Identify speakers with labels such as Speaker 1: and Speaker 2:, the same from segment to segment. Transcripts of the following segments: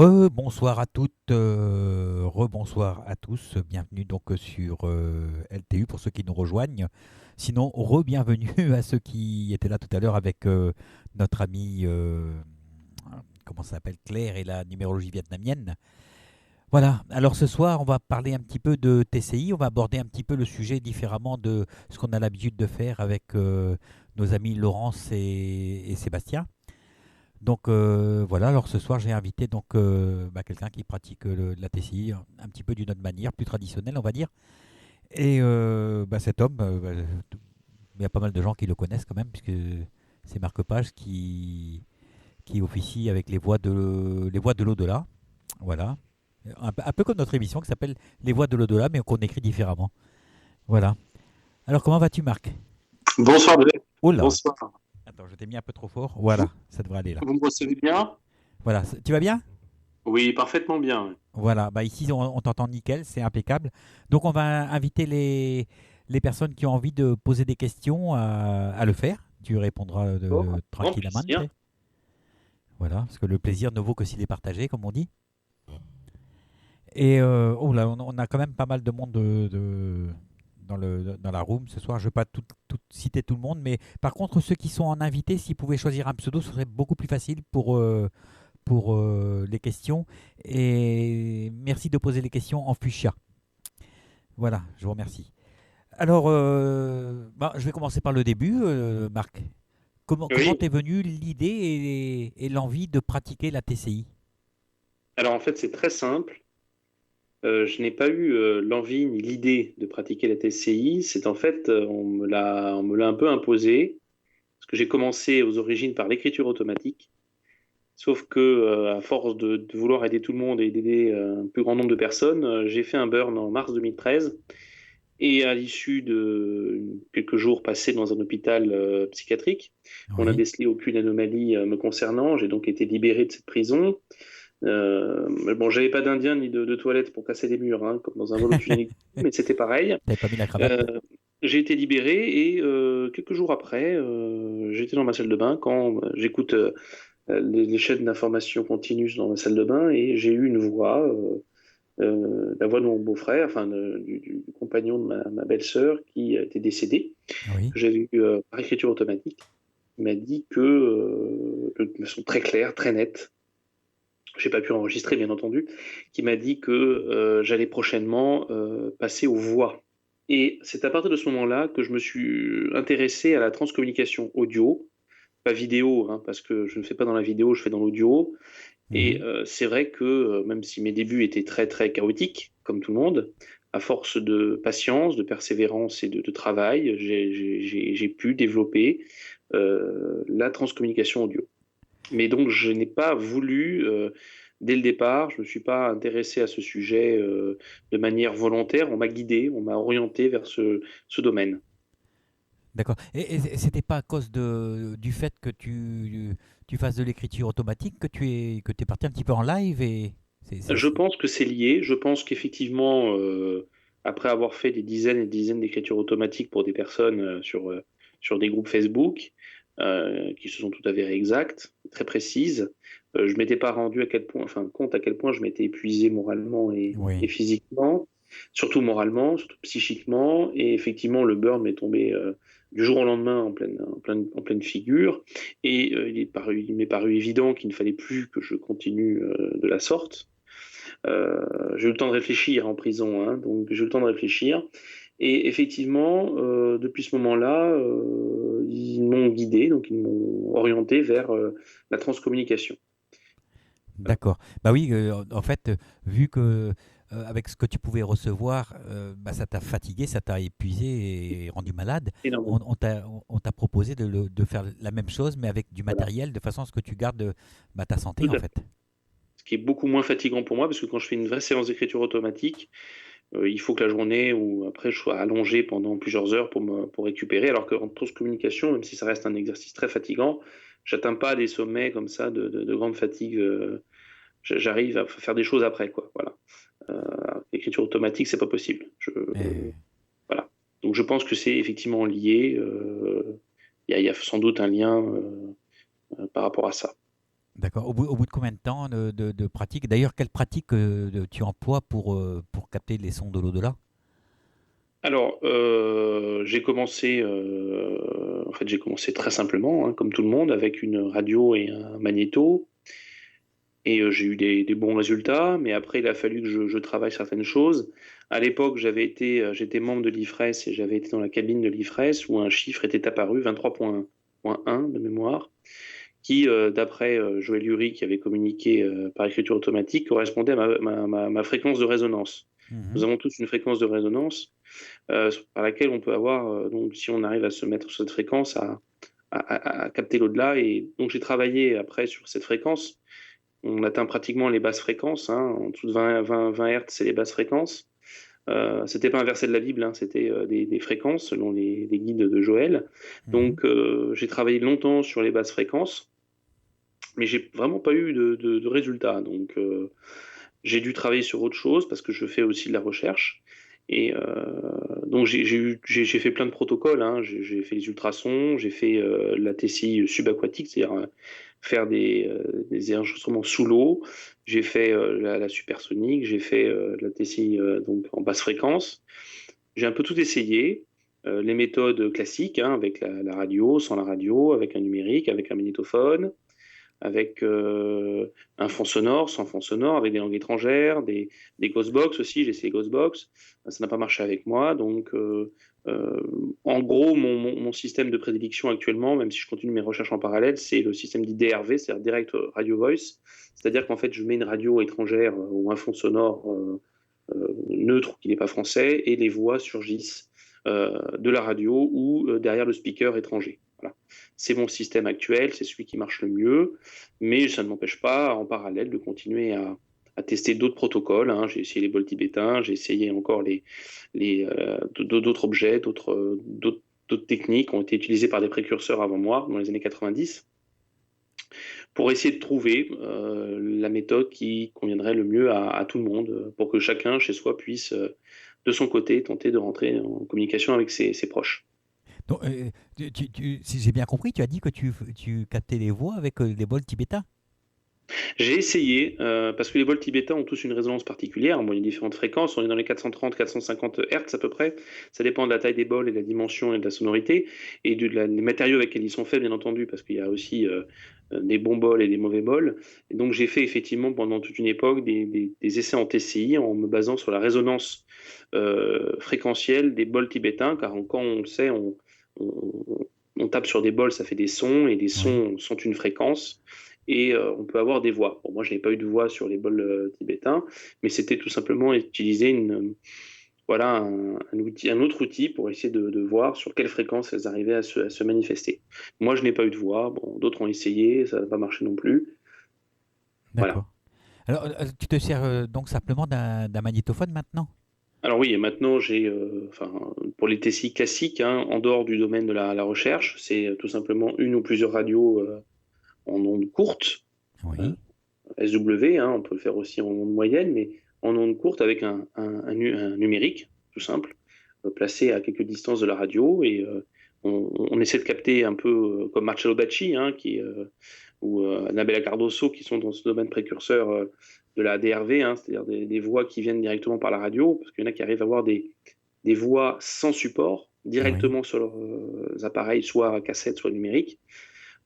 Speaker 1: Rebonsoir à toutes, rebonsoir à tous, bienvenue donc sur LTU pour ceux qui nous rejoignent. Sinon, re-bienvenue à ceux qui étaient là tout à l'heure avec notre amie, comment ça s'appelle, Claire et la numérologie vietnamienne. Voilà, alors ce soir, on va parler un petit peu de TCI, on va aborder un petit peu le sujet différemment de ce qu'on a l'habitude de faire avec nos amis Laurence et Sébastien. Donc voilà, alors ce soir j'ai invité donc quelqu'un qui pratique la TCI un petit peu d'une autre manière, plus traditionnelle on va dire. Et cet homme, il y a pas mal de gens qui le connaissent quand même, puisque c'est Marc Page qui officie avec les voix de l'au-delà. Voilà. Un peu comme notre émission qui s'appelle Les voix de l'au-delà, mais qu'on écrit différemment. Voilà. Alors comment vas-tu Marc?
Speaker 2: Bonsoir, Blaise.
Speaker 1: Oh là.
Speaker 2: Bonsoir.
Speaker 1: Attends, je t'ai mis un peu trop fort.
Speaker 2: Vous,
Speaker 1: Voilà, ça devrait aller là.
Speaker 2: vous me recevez bien?
Speaker 1: Voilà, tu vas bien?
Speaker 2: Oui, parfaitement bien.
Speaker 1: Voilà, bah ici on t'entend nickel, c'est impeccable. Donc on va inviter les personnes qui ont envie de poser des questions à le faire. Tu répondras
Speaker 2: Bon, grand
Speaker 1: tranquillement.
Speaker 2: plaisir.
Speaker 1: Voilà, parce que le plaisir ne vaut que s'il est partagé, comme on dit. Et oh là, on a quand même pas mal de monde dans la room ce soir. Je ne vais pas citer tout le monde, mais par contre, ceux qui sont en invité, s'ils pouvaient choisir un pseudo, ce serait beaucoup plus facile pour les questions. Et merci de poser les questions en fuchsia. Voilà, je vous remercie. Alors, je vais commencer par le début, Marc. Comment
Speaker 2: Oui,
Speaker 1: t'es venue l'idée et l'envie de pratiquer la TCI?
Speaker 2: alors en fait, c'est très simple. Je n'ai pas eu l'envie ni l'idée de pratiquer la TCI. C'est en fait, on me l'a un peu imposé, parce que j'ai commencé aux origines par l'écriture automatique. Sauf que, à force de vouloir aider tout le monde et d'aider un plus grand nombre de personnes, j'ai fait un burn en mars 2013. Et à l'issue de quelques jours passés dans un hôpital psychiatrique, on n'a
Speaker 1: Oui,
Speaker 2: décelé aucune anomalie me concernant. J'ai donc été libéré de cette prison. Mais bon, j'avais pas d'Indien ni de toilette pour casser les murs, hein, comme dans un vol au tunnel, mais c'était pareil.
Speaker 1: t'avais pas mis la cravate.
Speaker 2: Euh, j'ai été libéré et quelques jours après, j'étais dans ma salle de bain quand j'écoute les chaînes d'information continue dans ma salle de bain et j'ai eu une voix. La voix de mon beau-frère, enfin du compagnon de ma belle-sœur qui était décédé,
Speaker 1: Oui,
Speaker 2: que j'avais eu par écriture automatique. Il m'a dit que, de façon très claire, très nette, j'ai pas pu enregistrer bien entendu, qui m'a dit que j'allais prochainement passer aux voix. Et c'est à partir de ce moment-là que je me suis intéressé à la transcommunication audio, pas vidéo, hein, parce que je ne fais pas dans la vidéo, je fais dans l'audio. Et
Speaker 1: mhm,
Speaker 2: c'est vrai que même si mes débuts étaient très très chaotiques, comme tout le monde, à force de patience, de persévérance et de travail, j'ai pu développer la transcommunication audio. Mais donc je n'ai pas voulu, dès le départ, je ne me suis pas intéressé à ce sujet de manière volontaire, on m'a guidé, on m'a orienté vers ce domaine.
Speaker 1: d'accord. Et c'était pas à cause du fait que tu fasses de l'écriture automatique que tu es parti un petit peu en live et
Speaker 2: Je pense que c'est lié. Je pense qu'effectivement, après avoir fait des dizaines et des dizaines d'écritures automatiques pour des personnes sur des groupes Facebook, qui se sont tout avérées exactes, très précises, je m'étais pas rendu à quel point, enfin, compte à quel point je m'étais épuisé moralement et
Speaker 1: oui,
Speaker 2: physiquement, surtout moralement, surtout psychiquement, et effectivement, le burn m'est tombé du jour au lendemain en pleine figure, et il m'est paru évident qu'il ne fallait plus que je continue de la sorte. J'ai eu le temps de réfléchir en prison, hein, donc j'ai eu le temps de réfléchir. Et effectivement, depuis ce moment-là, ils m'ont guidé, donc ils m'ont orienté vers la transcommunication.
Speaker 1: d'accord. Bah oui, en fait, vu que avec ce que tu pouvais recevoir, ça t'a fatigué, ça t'a épuisé et rendu malade,
Speaker 2: Énormément.
Speaker 1: on t'a proposé de faire la même chose, mais avec du
Speaker 2: Voilà,
Speaker 1: matériel, de façon à ce que tu gardes ta santé,
Speaker 2: tout
Speaker 1: en
Speaker 2: à fait.
Speaker 1: fait.
Speaker 2: Ce qui est beaucoup moins fatigant pour moi, parce que quand je fais une vraie séance d'écriture automatique, il faut que la journée ou après je sois allongé pendant plusieurs heures pour récupérer, alors qu'en transcommunication, même si ça reste un exercice très fatigant, j'atteins pas des sommets comme ça de grande fatigue. J'arrive à faire des choses après, quoi. Voilà. L'écriture automatique, c'est pas possible. Voilà. Donc je pense que c'est effectivement lié. Il y a sans doute un lien par rapport à ça.
Speaker 1: D'accord. Au bout de combien de temps de pratique? D'ailleurs, quelle pratique tu emploies pour capter les sons de l'au-delà?
Speaker 2: Alors, j'ai commencé très simplement, hein, comme tout le monde, avec une radio et un magnéto. Et j'ai eu des bons résultats, mais après, il a fallu que je travaille certaines choses. À l'époque, j'étais membre de l'IFRES et j'avais été dans la cabine de l'IFRES où un chiffre était apparu, 23.1 de mémoire, qui, d'après Joël Lurie, qui avait communiqué par écriture automatique, correspondait à ma fréquence de résonance. Nous
Speaker 1: Mhm.
Speaker 2: avons tous une fréquence de résonance par laquelle on peut avoir, donc si on arrive à se mettre sur cette fréquence, à capter l'au-delà. Et donc j'ai travaillé après sur cette fréquence. On atteint pratiquement les basses fréquences, hein, en dessous de 20 Hz, c'est les basses fréquences. C'était pas un verset de la Bible, hein, c'était des fréquences selon les guides de Joël.
Speaker 1: Mhm.
Speaker 2: Donc j'ai travaillé longtemps sur les basses fréquences, mais j'ai vraiment pas eu de résultats. Donc j'ai dû travailler sur autre chose parce que je fais aussi de la recherche. Et donc j'ai fait plein de protocoles, hein. J'ai fait les ultrasons, j'ai fait la TCI subaquatique, c'est-à-dire faire des enregistrements sous l'eau. J'ai fait la supersonique, j'ai fait la TCI donc en basse fréquence. J'ai un peu tout essayé. Les méthodes classiques, hein, avec la radio, sans la radio, avec un numérique, avec un magnétophone, avec un fond sonore, sans fond sonore, avec des langues étrangères, des Ghostbox aussi, j'ai essayé Ghostbox, ça n'a pas marché avec moi, donc euh, en gros, mon système de prédilection actuellement, même si je continue mes recherches en parallèle, c'est le système dit DRV, c'est-à-dire Direct Radio Voice, c'est-à-dire qu'en fait, je mets une radio étrangère ou un fond sonore neutre qui n'est pas français, et les voix surgissent de la radio ou derrière le speaker étranger. Voilà. C'est mon système actuel, c'est celui qui marche le mieux, mais ça ne m'empêche pas en parallèle de continuer à tester d'autres protocoles, hein. J'ai essayé les bols tibétains, j'ai essayé encore d'autres objets, d'autres techniques qui ont été utilisées par des précurseurs avant moi, dans les années 90, pour essayer de trouver la méthode qui conviendrait le mieux à tout le monde, pour que chacun chez soi puisse, de son côté, tenter de rentrer en communication avec ses proches.
Speaker 1: Donc, si j'ai bien compris, tu as dit que tu captais les voix avec les bols tibétains.
Speaker 2: J'ai essayé, parce que les bols tibétains ont tous une résonance particulière. Bon, il y a différentes fréquences, on est dans les 430, 450 Hz à peu près. Ça dépend de la taille des bols et de la dimension et de la sonorité, et des matériaux avec lesquels ils sont faits, bien entendu, parce qu'il y a aussi des bons bols et des mauvais bols. Et donc j'ai fait effectivement pendant toute une époque des essais en TCI en me basant sur la résonance fréquentielle des bols tibétains, car quand on le sait, on- on tape sur des bols, ça fait des sons, et les
Speaker 1: Oui.
Speaker 2: sons sont une fréquence et on peut avoir des voix. Bon, moi, je n'ai pas eu de voix sur les bols tibétains, mais c'était tout simplement utiliser voilà, un autre outil pour essayer de voir sur quelle fréquence elles arrivaient à se manifester. Moi, je n'ai pas eu de voix. Bon, d'autres ont essayé, ça n'a pas marché non plus. Voilà.
Speaker 1: D'accord. Alors, tu te sers donc simplement d'un magnétophone maintenant?
Speaker 2: Alors oui, et maintenant enfin, pour les TCI classiques, hein, en dehors du domaine de la recherche, c'est tout simplement une ou plusieurs radios en ondes courtes,
Speaker 1: Oui.
Speaker 2: SW, hein, on peut le faire aussi en ondes moyennes, mais en ondes courtes avec un numérique, tout simple, placé à quelques distances de la radio. Et on essaie de capter un peu comme Marcello Bacci, hein, ou Annabella Cardoso, qui sont dans ce domaine précurseur de la DRV, hein, c'est-à-dire des voix qui viennent directement par la radio, parce qu'il y en a qui arrivent à avoir des voix sans support,
Speaker 1: Oui.
Speaker 2: directement sur leurs appareils, soit à cassette, soit numérique.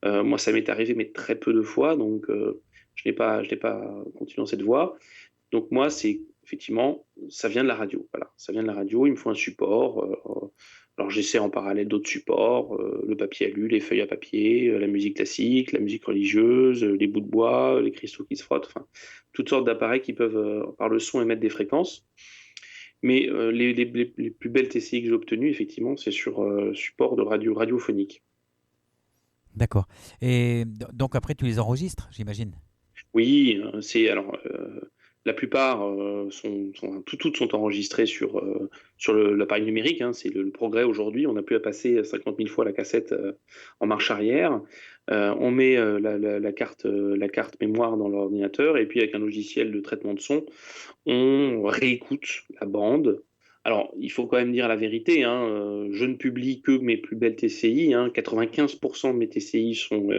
Speaker 2: Moi, ça m'est arrivé, mais très peu de fois, donc je n'ai pas continué dans cette voie. Donc moi, c'est effectivement, ça vient de la radio. Voilà, ça vient de la radio. Il me faut un support. Alors j'essaie en parallèle d'autres supports, le papier alu, les feuilles à papier, la musique classique, la musique religieuse, les bouts de bois, les cristaux qui se frottent, enfin toutes sortes d'appareils qui peuvent, par le son, émettre des fréquences. Mais les plus belles TCI que j'ai obtenues, effectivement, c'est sur support de radio radiophonique.
Speaker 1: D'accord. Et donc après, tu les enregistres, j'imagine.
Speaker 2: Oui, la plupart toutes sont enregistrées sur l'appareil numérique, hein. C'est le progrès aujourd'hui. On n'a plus à passer 50 000 fois la cassette en marche arrière. On met la carte mémoire dans l'ordinateur et puis avec un logiciel de traitement de son, on réécoute la bande. Alors, il faut quand même dire la vérité, hein, je ne publie que mes plus belles TCI, hein. 95% de mes TCI sont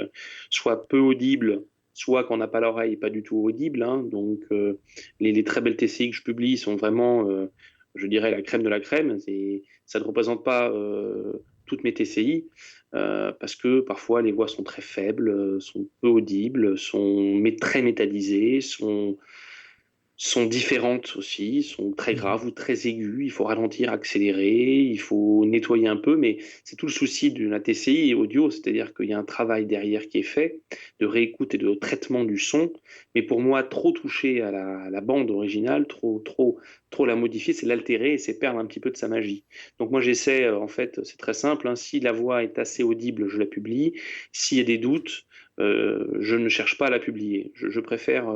Speaker 2: soit peu audibles, soit quand on n'a pas l'oreille, pas du tout audible, hein. Donc, les très belles TCI que je publie sont vraiment, je dirais, la crème de la crème. Ça ne représente pas toutes mes TCI, parce que parfois les voix sont très faibles, sont peu audibles, sont très métallisées, sont différentes aussi, sont très
Speaker 1: Mhm.
Speaker 2: graves ou très aiguës. Il faut ralentir, accélérer, il faut nettoyer un peu, mais c'est tout le souci de la TCI audio, c'est-à-dire qu'il y a un travail derrière qui est fait, de réécoute et de traitement du son. Mais pour moi, trop toucher à la bande originale, trop la modifier, c'est l'altérer et c'est perdre un petit peu de sa magie. Donc moi, j'essaie, en fait, c'est très simple, hein, si la voix est assez audible, je la publie. S'il y a des doutes, je ne cherche pas à la publier. Je préfère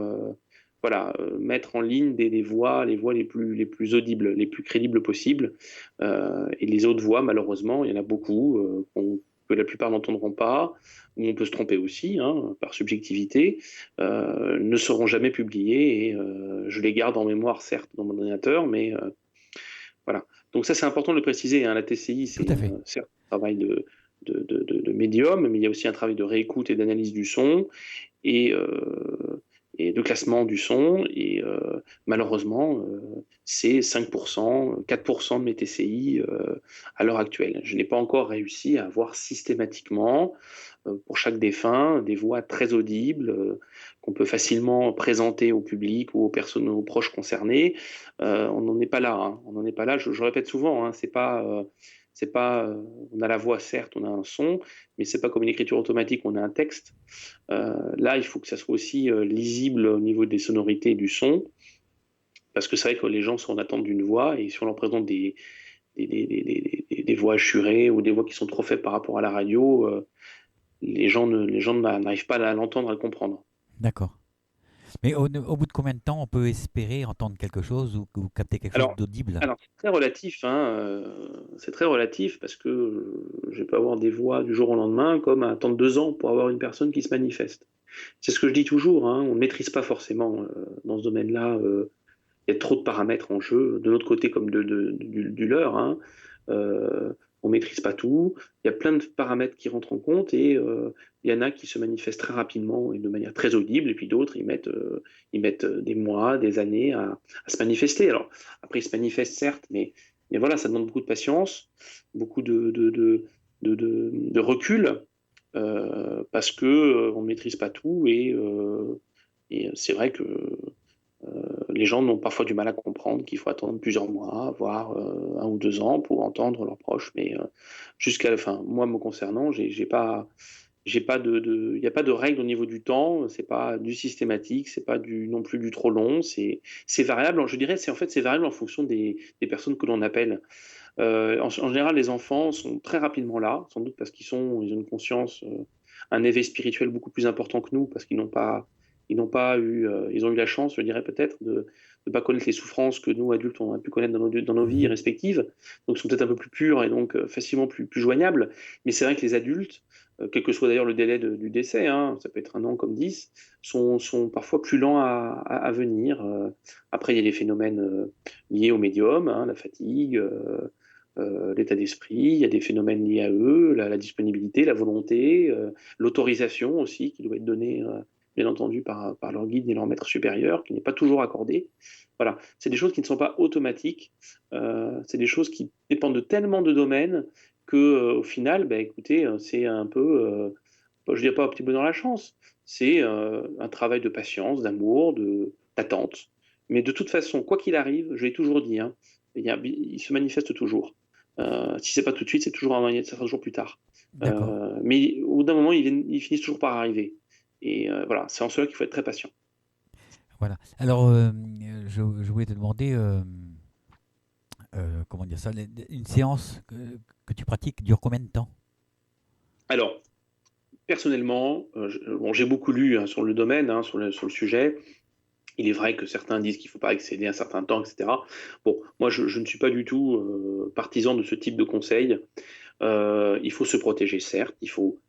Speaker 2: voilà, mettre en ligne les voix les plus audibles, les plus crédibles possibles. Et les autres voix, malheureusement, il y en a beaucoup que la plupart n'entendront pas, où on peut se tromper aussi, hein, par subjectivité, ne seront jamais publiées. Et je les garde en mémoire, certes, dans mon ordinateur, mais voilà. Donc ça, c'est important de le préciser, hein. La TCI,
Speaker 1: Tout
Speaker 2: c'est
Speaker 1: à fait.
Speaker 2: certes un travail de médium, mais il y a aussi un travail de réécoute et d'analyse du son. Et, et de classement du son. Et malheureusement, c'est 5%, 4% de mes TCI à l'heure actuelle. Je n'ai pas encore réussi à avoir systématiquement, pour chaque défunt, des voix très audibles qu'on peut facilement présenter au public ou aux personnes, aux proches concernés. On n'en est pas là, hein. On n'en est pas là. Je répète souvent, hein, c'est pas, on a la voix, certes, on a un son, mais c'est pas comme une écriture automatique, on a un texte. Là, il faut que ça soit aussi lisible au niveau des sonorités et du son, parce que c'est vrai que les gens sont en attente d'une voix, et si on leur présente des voix assurées ou des voix qui sont trop faibles par rapport à la radio, les gens n'arrivent pas à l'entendre, à le comprendre.
Speaker 1: D'accord. Mais au bout de combien de temps on peut espérer entendre quelque chose ou capter quelque chose
Speaker 2: Alors,
Speaker 1: d'audible?
Speaker 2: alors c'est très relatif, hein, c'est très relatif parce que je vais pas avoir des voix du jour au lendemain comme à attendre 2 ans pour avoir une personne qui se manifeste. C'est ce que je dis toujours, hein, on ne maîtrise pas forcément dans ce domaine-là. Il y a trop de paramètres en jeu, de notre côté comme du leur, hein. On ne maîtrise pas tout. Il y a plein de paramètres qui rentrent en compte et il y en a qui se manifestent très rapidement et de manière très audible, et puis d'autres, ils mettent des mois, des années à se manifester. Alors, après, ils se manifestent, certes, mais voilà, ça demande beaucoup de patience, beaucoup de recul, parce que on ne maîtrise pas tout et c'est vrai que les gens ont parfois du mal à comprendre qu'il faut attendre plusieurs mois, voire 1 ou 2 ans pour entendre leurs proches. Mais jusqu'à la fin, moi me concernant, j'ai pas il n'y a pas de règle au niveau du temps. C'est pas du systématique, c'est pas non plus du trop long. C'est variable. Je dirais, c'est variable en fonction des personnes que l'on appelle. En général, les enfants sont très rapidement là, sans doute parce ils ont une conscience, un éveil spirituel beaucoup plus important que nous, parce ils n'ont pas eu, ils ont eu la chance, je dirais peut-être, de ne pas connaître les souffrances que nous, adultes, on a pu connaître dans nos vies
Speaker 1: Mhm.
Speaker 2: respectives. Donc, ils sont peut-être un peu plus purs et donc facilement plus joignables. Mais c'est vrai que les adultes, quel que soit d'ailleurs le délai du décès, hein, ça peut être 1 an comme 10, sont parfois plus lents à venir. Après, il y a les phénomènes liés au médium, hein, la fatigue, l'état d'esprit, il y a des phénomènes liés à eux, la disponibilité, la volonté, l'autorisation aussi qui doit être donnée, bien entendu, par leur guide et leur maître supérieur, qui n'est pas toujours accordée. Voilà, c'est des choses qui ne sont pas automatiques, c'est des choses qui dépendent de tellement de domaines que, au final, bah, écoutez, c'est un peu, je dirais pas un petit bonheur la chance, c'est un travail de patience, d'amour, d'attente. Mais de toute façon, quoi qu'il arrive, je l'ai toujours dit, hein, il se manifeste toujours. Si c'est pas tout de suite, c'est toujours ça sera toujours plus tard.
Speaker 1: D'accord.
Speaker 2: Mais au bout d'un moment, ils finissent toujours par arriver. Et voilà, c'est en cela qu'il faut être très patient.
Speaker 1: Voilà. Alors, je voulais te demander, comment dire ça, une séance que tu pratiques dure combien de temps?
Speaker 2: Alors, personnellement, bon, j'ai beaucoup lu, hein, sur le domaine, hein, sur le sujet. Il est vrai que certains disent qu'il ne faut pas excéder un certain temps, etc. Bon, moi, je ne suis pas du tout partisan de ce type de conseil. Il faut se protéger, certes. Il faut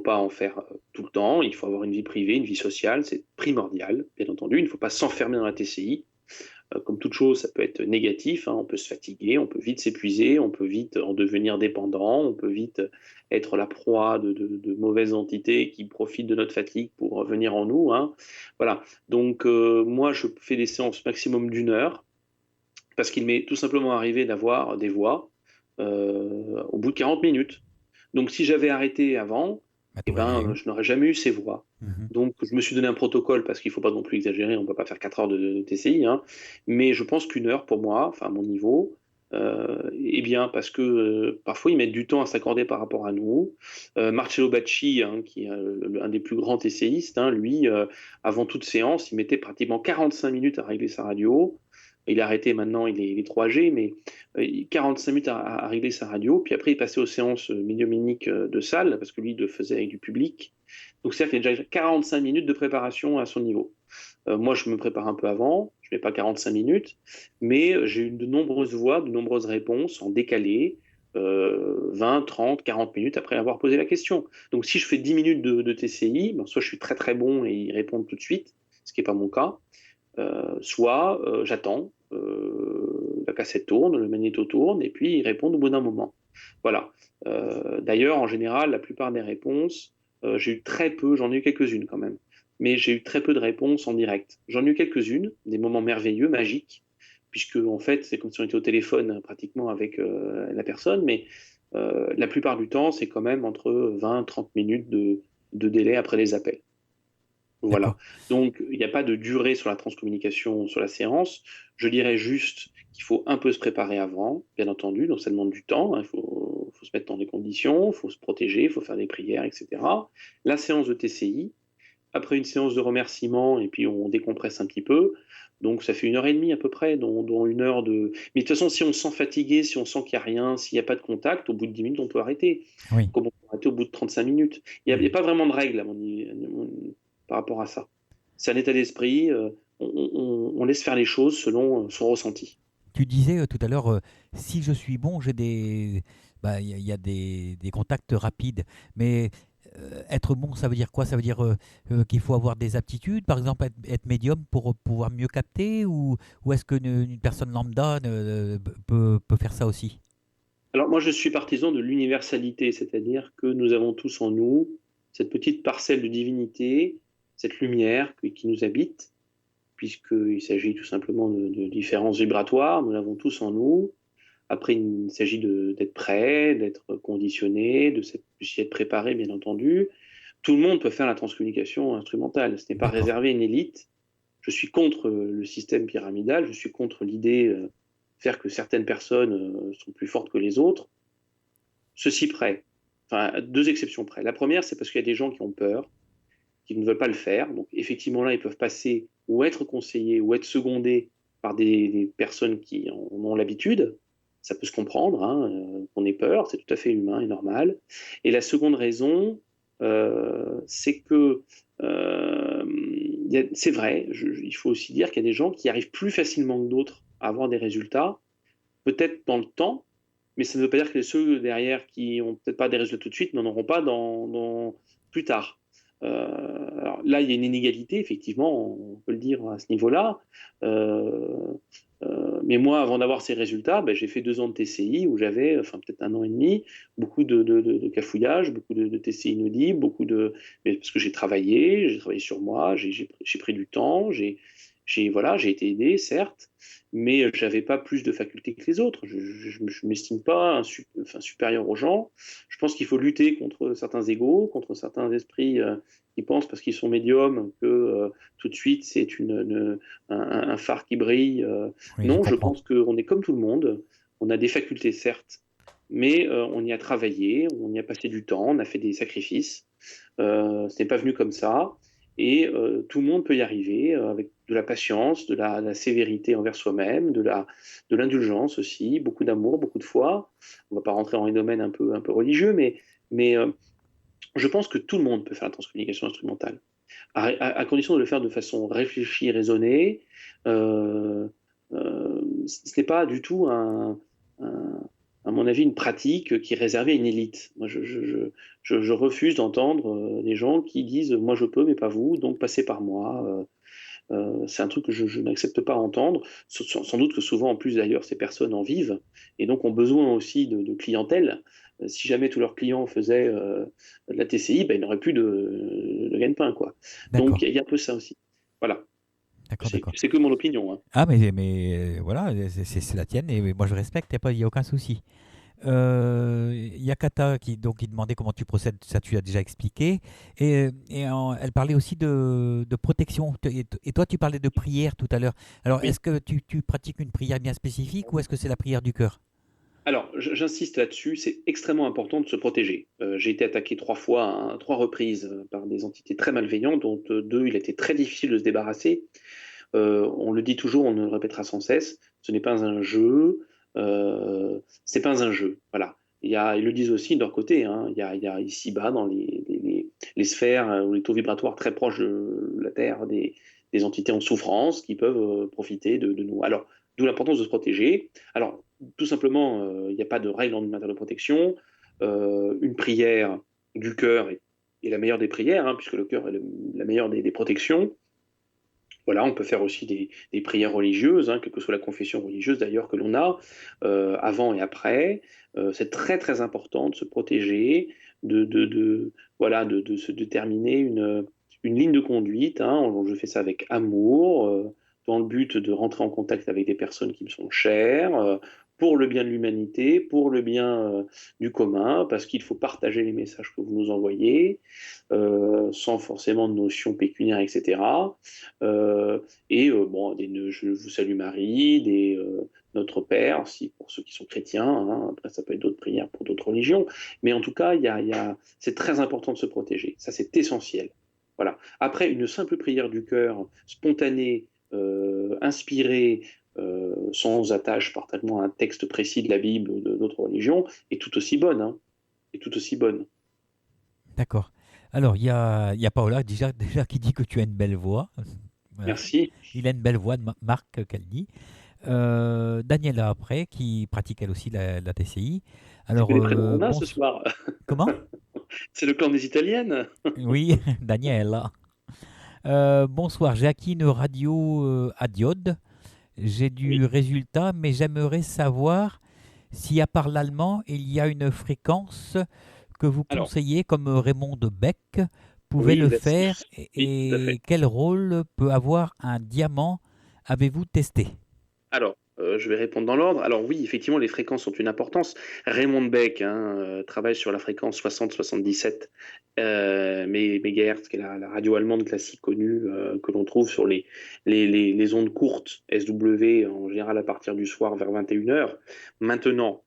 Speaker 2: pas en faire tout le temps. Il faut avoir une vie privée, une vie sociale. C'est primordial, bien entendu. Il ne faut pas s'enfermer dans la TCI. Comme toute chose, ça peut être négatif, hein. On peut se fatiguer, on peut vite s'épuiser, on peut vite en devenir dépendant, on peut vite être la proie de mauvaises entités qui profitent de notre fatigue pour venir en nous, hein. Voilà. Donc, moi, je fais des séances maximum d'une heure parce qu'il m'est tout simplement arrivé d'avoir des voix au bout de 40 minutes. Donc, si j'avais arrêté avant,
Speaker 1: Bah,
Speaker 2: eh
Speaker 1: t'aurais rien
Speaker 2: ben,
Speaker 1: eu.
Speaker 2: je n'aurais jamais eu ces voix.
Speaker 1: Mhm.
Speaker 2: Donc, je me suis donné un protocole parce qu'il ne faut pas non plus exagérer, on ne peut pas faire 4 heures de TCI, hein, mais je pense qu'une heure pour moi, enfin à mon niveau, est bien parce que parfois ils mettent du temps à s'accorder par rapport à nous. Marcello Bacci, hein, qui est un des plus grands TCistes, hein, lui, avant toute séance, il mettait pratiquement 45 minutes à régler sa radio. Il a arrêté maintenant, il est 3G, mais 45 minutes à régler sa radio. Puis après, il passait aux séances médiumniques de salle, parce que lui, il le faisait avec du public. Donc, c'est-à-dire qu'il y a déjà 45 minutes de préparation à son niveau. Moi, je me prépare un peu avant, je ne mets pas 45 minutes, mais j'ai eu de nombreuses voix, de nombreuses réponses en décalé, 20, 30, 40 minutes après avoir posé la question. Donc, si je fais 10 minutes de TCI, ben, soit je suis très très bon et ils répondent tout de suite, ce qui n'est pas mon cas, soit j'attends, la cassette tourne, le magnéto tourne, et puis ils répondent au bout d'un moment. Voilà. D'ailleurs, en général, la plupart des réponses, j'ai eu très peu, j'en ai eu quelques-unes quand même, mais j'ai eu très peu de réponses en direct. J'en ai eu quelques-unes, des moments merveilleux, magiques, puisque en fait, c'est comme si on était au téléphone pratiquement avec la personne, mais la plupart du temps, c'est quand même entre 20 et 30 minutes de délai après les appels.
Speaker 1: D'accord.
Speaker 2: Voilà. Donc, il n'y a pas de durée sur la transcommunication, sur la séance. Je dirais juste qu'il faut un peu se préparer avant, bien entendu. Donc, ça demande du temps, hein. Faut se mettre dans des conditions, il faut se protéger, il faut faire des prières, etc. La séance de TCI, après une séance de remerciement, et puis on décompresse un petit peu. Donc, ça fait 1 heure et demie à peu près, dont 1 heure de. Mais de toute façon, si on se sent fatigué, si on sent qu'il n'y a rien, s'il n'y a pas de contact, au bout de 10 minutes, on peut arrêter.
Speaker 1: Oui.
Speaker 2: Comme on peut arrêter au bout de 35 minutes. Il n'y a
Speaker 1: Mhm.
Speaker 2: pas vraiment de règle par rapport à ça. C'est un état d'esprit, on laisse faire les choses selon son ressenti.
Speaker 1: Tu disais tout à l'heure, si je suis bon, j'ai des, bah, il y a des contacts rapides. Mais être bon, ça veut dire quoi? Ça veut dire qu'il faut avoir des aptitudes, par exemple être médium pour pouvoir mieux capter, ou est-ce qu'une personne lambda peut faire ça aussi?
Speaker 2: Alors moi je suis partisan de l'universalité, c'est-à-dire que nous avons tous en nous cette petite parcelle de divinité, cette lumière qui nous habite, puisqu'il s'agit tout simplement de différences vibratoires, nous l'avons tous en nous. Après, il s'agit d'être prêt, d'être conditionné, d'être préparé, bien entendu. Tout le monde peut faire la transcommunication instrumentale. Ce n'est pas
Speaker 1: D'accord.
Speaker 2: réservé à une élite. Je suis contre le système pyramidal, je suis contre l'idée de faire que certaines personnes sont plus fortes que les autres. Ceci près, enfin, deux exceptions près. La première, c'est parce qu'il y a des gens qui ont peur, qui ne veulent pas le faire. Donc, effectivement, là, ils peuvent passer ou être conseillés ou être secondés par des personnes qui en ont l'habitude. Ça peut se comprendre, hein, qu'on ait peur, c'est tout à fait humain et normal. Et la seconde raison, c'est que c'est vrai, il faut aussi dire qu'il y a des gens qui arrivent plus facilement que d'autres à avoir des résultats, peut-être dans le temps, mais ça ne veut pas dire que ceux derrière qui n'ont peut-être pas des résultats tout de suite n'en auront pas plus tard. Alors là, il y a une inégalité, effectivement, on peut le dire à ce niveau-là. Mais moi, avant d'avoir ces résultats, ben, j'ai fait 2 ans de TCI où j'avais, enfin peut-être 1 an et demi, beaucoup de cafouillage, beaucoup de TCI inaudibles, mais parce que j'ai travaillé sur moi, j'ai pris du temps, voilà, j'ai été aidé, certes, mais je n'avais pas plus de facultés que les autres. Je ne m'estime pas supérieur aux gens. Je pense qu'il faut lutter contre certains égaux, contre certains esprits qui pensent parce qu'ils sont médiums que tout de suite c'est un phare qui brille.
Speaker 1: Oui, je
Speaker 2: Non, je
Speaker 1: comprends.
Speaker 2: pense qu'on est comme tout le monde. On a des facultés, certes, mais on y a travaillé, on y a passé du temps, on a fait des sacrifices. Ce n'est pas venu comme ça. Et tout le monde peut y arriver avec de la patience, de la sévérité envers soi-même, de l'indulgence aussi, beaucoup d'amour, beaucoup de foi. On ne va pas rentrer dans les domaines un peu religieux, mais je pense que tout le monde peut faire la transcommunication instrumentale, à condition de le faire de façon réfléchie, raisonnée. Ce n'est pas du tout à mon avis, une pratique qui est réservée à une élite. Moi, je refuse d'entendre des gens qui disent moi je peux, mais pas vous, donc passez par moi. C'est un truc que je n'accepte pas à entendre. Sans doute que souvent, en plus d'ailleurs, ces personnes en vivent et donc ont besoin aussi de clientèle. Si jamais tous leurs clients faisaient de la TCI, ben, ils n'auraient plus de gagne-pain, quoi. Donc
Speaker 1: D'accord,
Speaker 2: il y a un peu ça aussi. Voilà.
Speaker 1: d'accord,
Speaker 2: C'est
Speaker 1: d'accord.
Speaker 2: c'est que mon opinion, hein.
Speaker 1: Ah, voilà, c'est la tienne et moi je respecte, il n'y a aucun souci. Yakata qui demandait comment tu procèdes, ça tu as déjà expliqué. Elle parlait aussi de protection. Et toi, tu parlais de prière tout à l'heure. Alors,
Speaker 2: Oui.
Speaker 1: est-ce que tu pratiques une prière bien spécifique ou est-ce que c'est la prière du cœur?
Speaker 2: Alors, j'insiste là-dessus, c'est extrêmement important de se protéger. J'ai été attaqué 3 fois, hein, à 3 reprises, par des entités très malveillantes, dont 2, il a été très difficile de se débarrasser. On le dit toujours, on le répétera sans cesse, ce n'est pas un jeu, c'est pas un jeu. Voilà. Ils le disent aussi de leur côté, hein, il y a ici-bas, dans les sphères ou les taux vibratoires très proches de la Terre, des entités en souffrance qui peuvent profiter de nous. Alors, d'où l'importance de se protéger. Alors, tout simplement, il n'y a pas de règle en matière de protection. Une prière du cœur est la meilleure des prières, hein, puisque le cœur est la meilleure des protections. Voilà, on peut faire aussi des prières religieuses, hein, quelle que soit la confession religieuse d'ailleurs que l'on a, avant et après. C'est très très important de se protéger, voilà, de se déterminer une ligne de conduite, hein. Je fais ça avec amour, dans le but de rentrer en contact avec des personnes qui me sont chères, pour le bien de l'humanité, pour le bien du commun, parce qu'il faut partager les messages que vous nous envoyez, sans forcément de notion pécuniaire, etc. Bon, je vous salue Marie, Notre Père, si, pour ceux qui sont chrétiens, hein. Après ça peut être d'autres prières pour d'autres religions, mais en tout cas, c'est très important de se protéger, ça c'est essentiel. Voilà. Après, une simple prière du cœur, spontanée, inspirée, sans attache particulièrement à un texte précis de la Bible ou de d'autres religions, est tout aussi bonne, hein, est tout aussi bonne.
Speaker 1: D'accord. Alors, il y a Paola déjà qui dit que tu as une belle voix. Voilà.
Speaker 2: Merci.
Speaker 1: Il a une belle voix, Marc, qu'elle dit. Daniela après, qui pratique elle aussi la TCI.
Speaker 2: C'est que
Speaker 1: Alors,
Speaker 2: les prénoms qu'on a ce soir.
Speaker 1: comment?
Speaker 2: C'est le clan des Italiennes.
Speaker 1: Oui, Daniela. Bonsoir, j'ai acquis une radio à diode. J'ai du
Speaker 2: Oui.
Speaker 1: résultat, mais j'aimerais savoir si, à part l'allemand, il y a une fréquence que vous
Speaker 2: Alors,
Speaker 1: conseillez, comme Raymond de Beck pouvait
Speaker 2: oui,
Speaker 1: le faire,
Speaker 2: oui, tout à
Speaker 1: et
Speaker 2: fait.
Speaker 1: quel rôle peut avoir un diamant? Avez-vous testé?
Speaker 2: Alors, je vais répondre dans l'ordre. Alors oui, effectivement, les fréquences ont une importance. Raymond Beck, hein, travaille sur la fréquence 60-77 MHz, qui est la radio allemande classique connue, que l'on trouve sur les ondes courtes SW, en général à partir du soir vers 21h. Maintenant,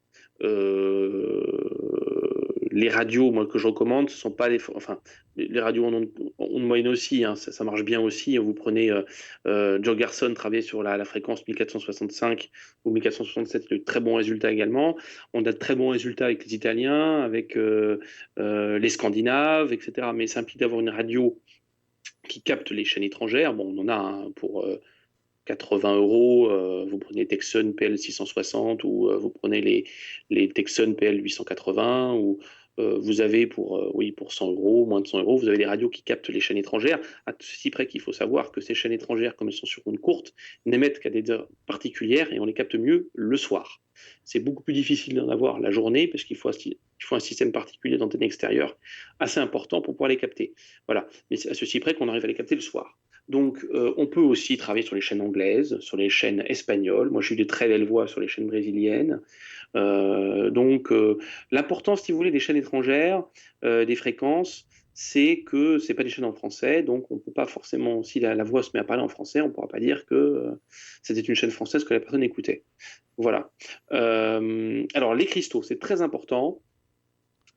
Speaker 2: les radios, moi, que je recommande, ce sont pas enfin, les radios en ondes moyennes aussi, hein, ça marche bien aussi. Vous prenez Joe Garson travaillait sur la fréquence 1465 ou 1467, il a eu de très bons résultats également. On a de très bons résultats avec les Italiens, avec les Scandinaves, etc. Mais ça implique d'avoir une radio qui capte les chaînes étrangères. Bon, on en a, hein, pour 80 €. Vous prenez Texon PL 660 ou vous prenez les Texon PL 880 ou vous avez pour 100 €, moins de 100 €, vous avez des radios qui captent les chaînes étrangères, à ceci près qu'il faut savoir que ces chaînes étrangères, comme elles sont sur ondes courtes, n'émettent qu'à des heures particulières et on les capte mieux le soir. C'est beaucoup plus difficile d'en avoir la journée parce qu'il faut un système particulier d'antenne extérieure assez important pour pouvoir les capter. Voilà. Mais à ceci près qu'on arrive à les capter le soir. Donc, on peut aussi travailler sur les chaînes anglaises, sur les chaînes espagnoles. Moi, j'ai eu de très belles voix sur les chaînes brésiliennes. Donc, l'important, si vous voulez, des chaînes étrangères, des fréquences, c'est que c'est pas des chaînes en français, donc on peut pas forcément, si la voix se met à parler en français, on pourra pas dire que c'était une chaîne française que la personne écoutait. Voilà. Alors, les cristaux, c'est très important.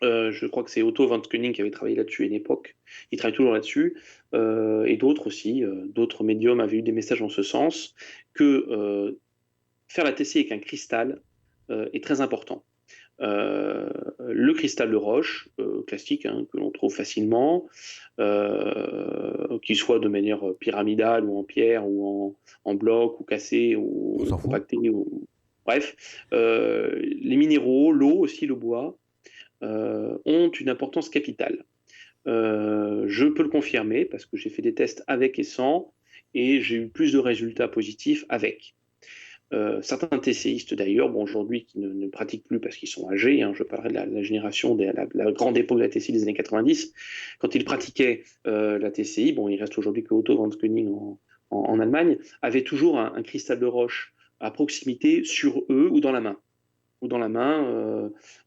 Speaker 2: Je crois que c'est Otto von Koenig qui avait travaillé là-dessus à une époque. Il travaille toujours là-dessus. Et d'autres aussi. D'autres médiums avaient eu des messages en ce sens que faire la TCI avec un cristal est très important. Le cristal de roche, classique, hein, que l'on trouve facilement, qu'il soit de manière pyramidale ou en pierre ou en bloc ou cassé
Speaker 1: On
Speaker 2: ou
Speaker 1: s'en fout.
Speaker 2: compacté. Bref, les minéraux, l'eau aussi, le bois, ont une importance capitale. Je peux le confirmer parce que j'ai fait des tests avec et sans. et j'ai eu plus de résultats positifs avec. Certains TCistes d'ailleurs, bon, aujourd'hui qui ne pratiquent plus parce qu'ils sont âgés, je parlerai de la génération, la grande époque de la TCI des années 90, quand ils pratiquaient la TCI, bon, il reste aujourd'hui que Otto von Koenig en Allemagne, avaient toujours un cristal de roche à proximité sur eux ou dans la main.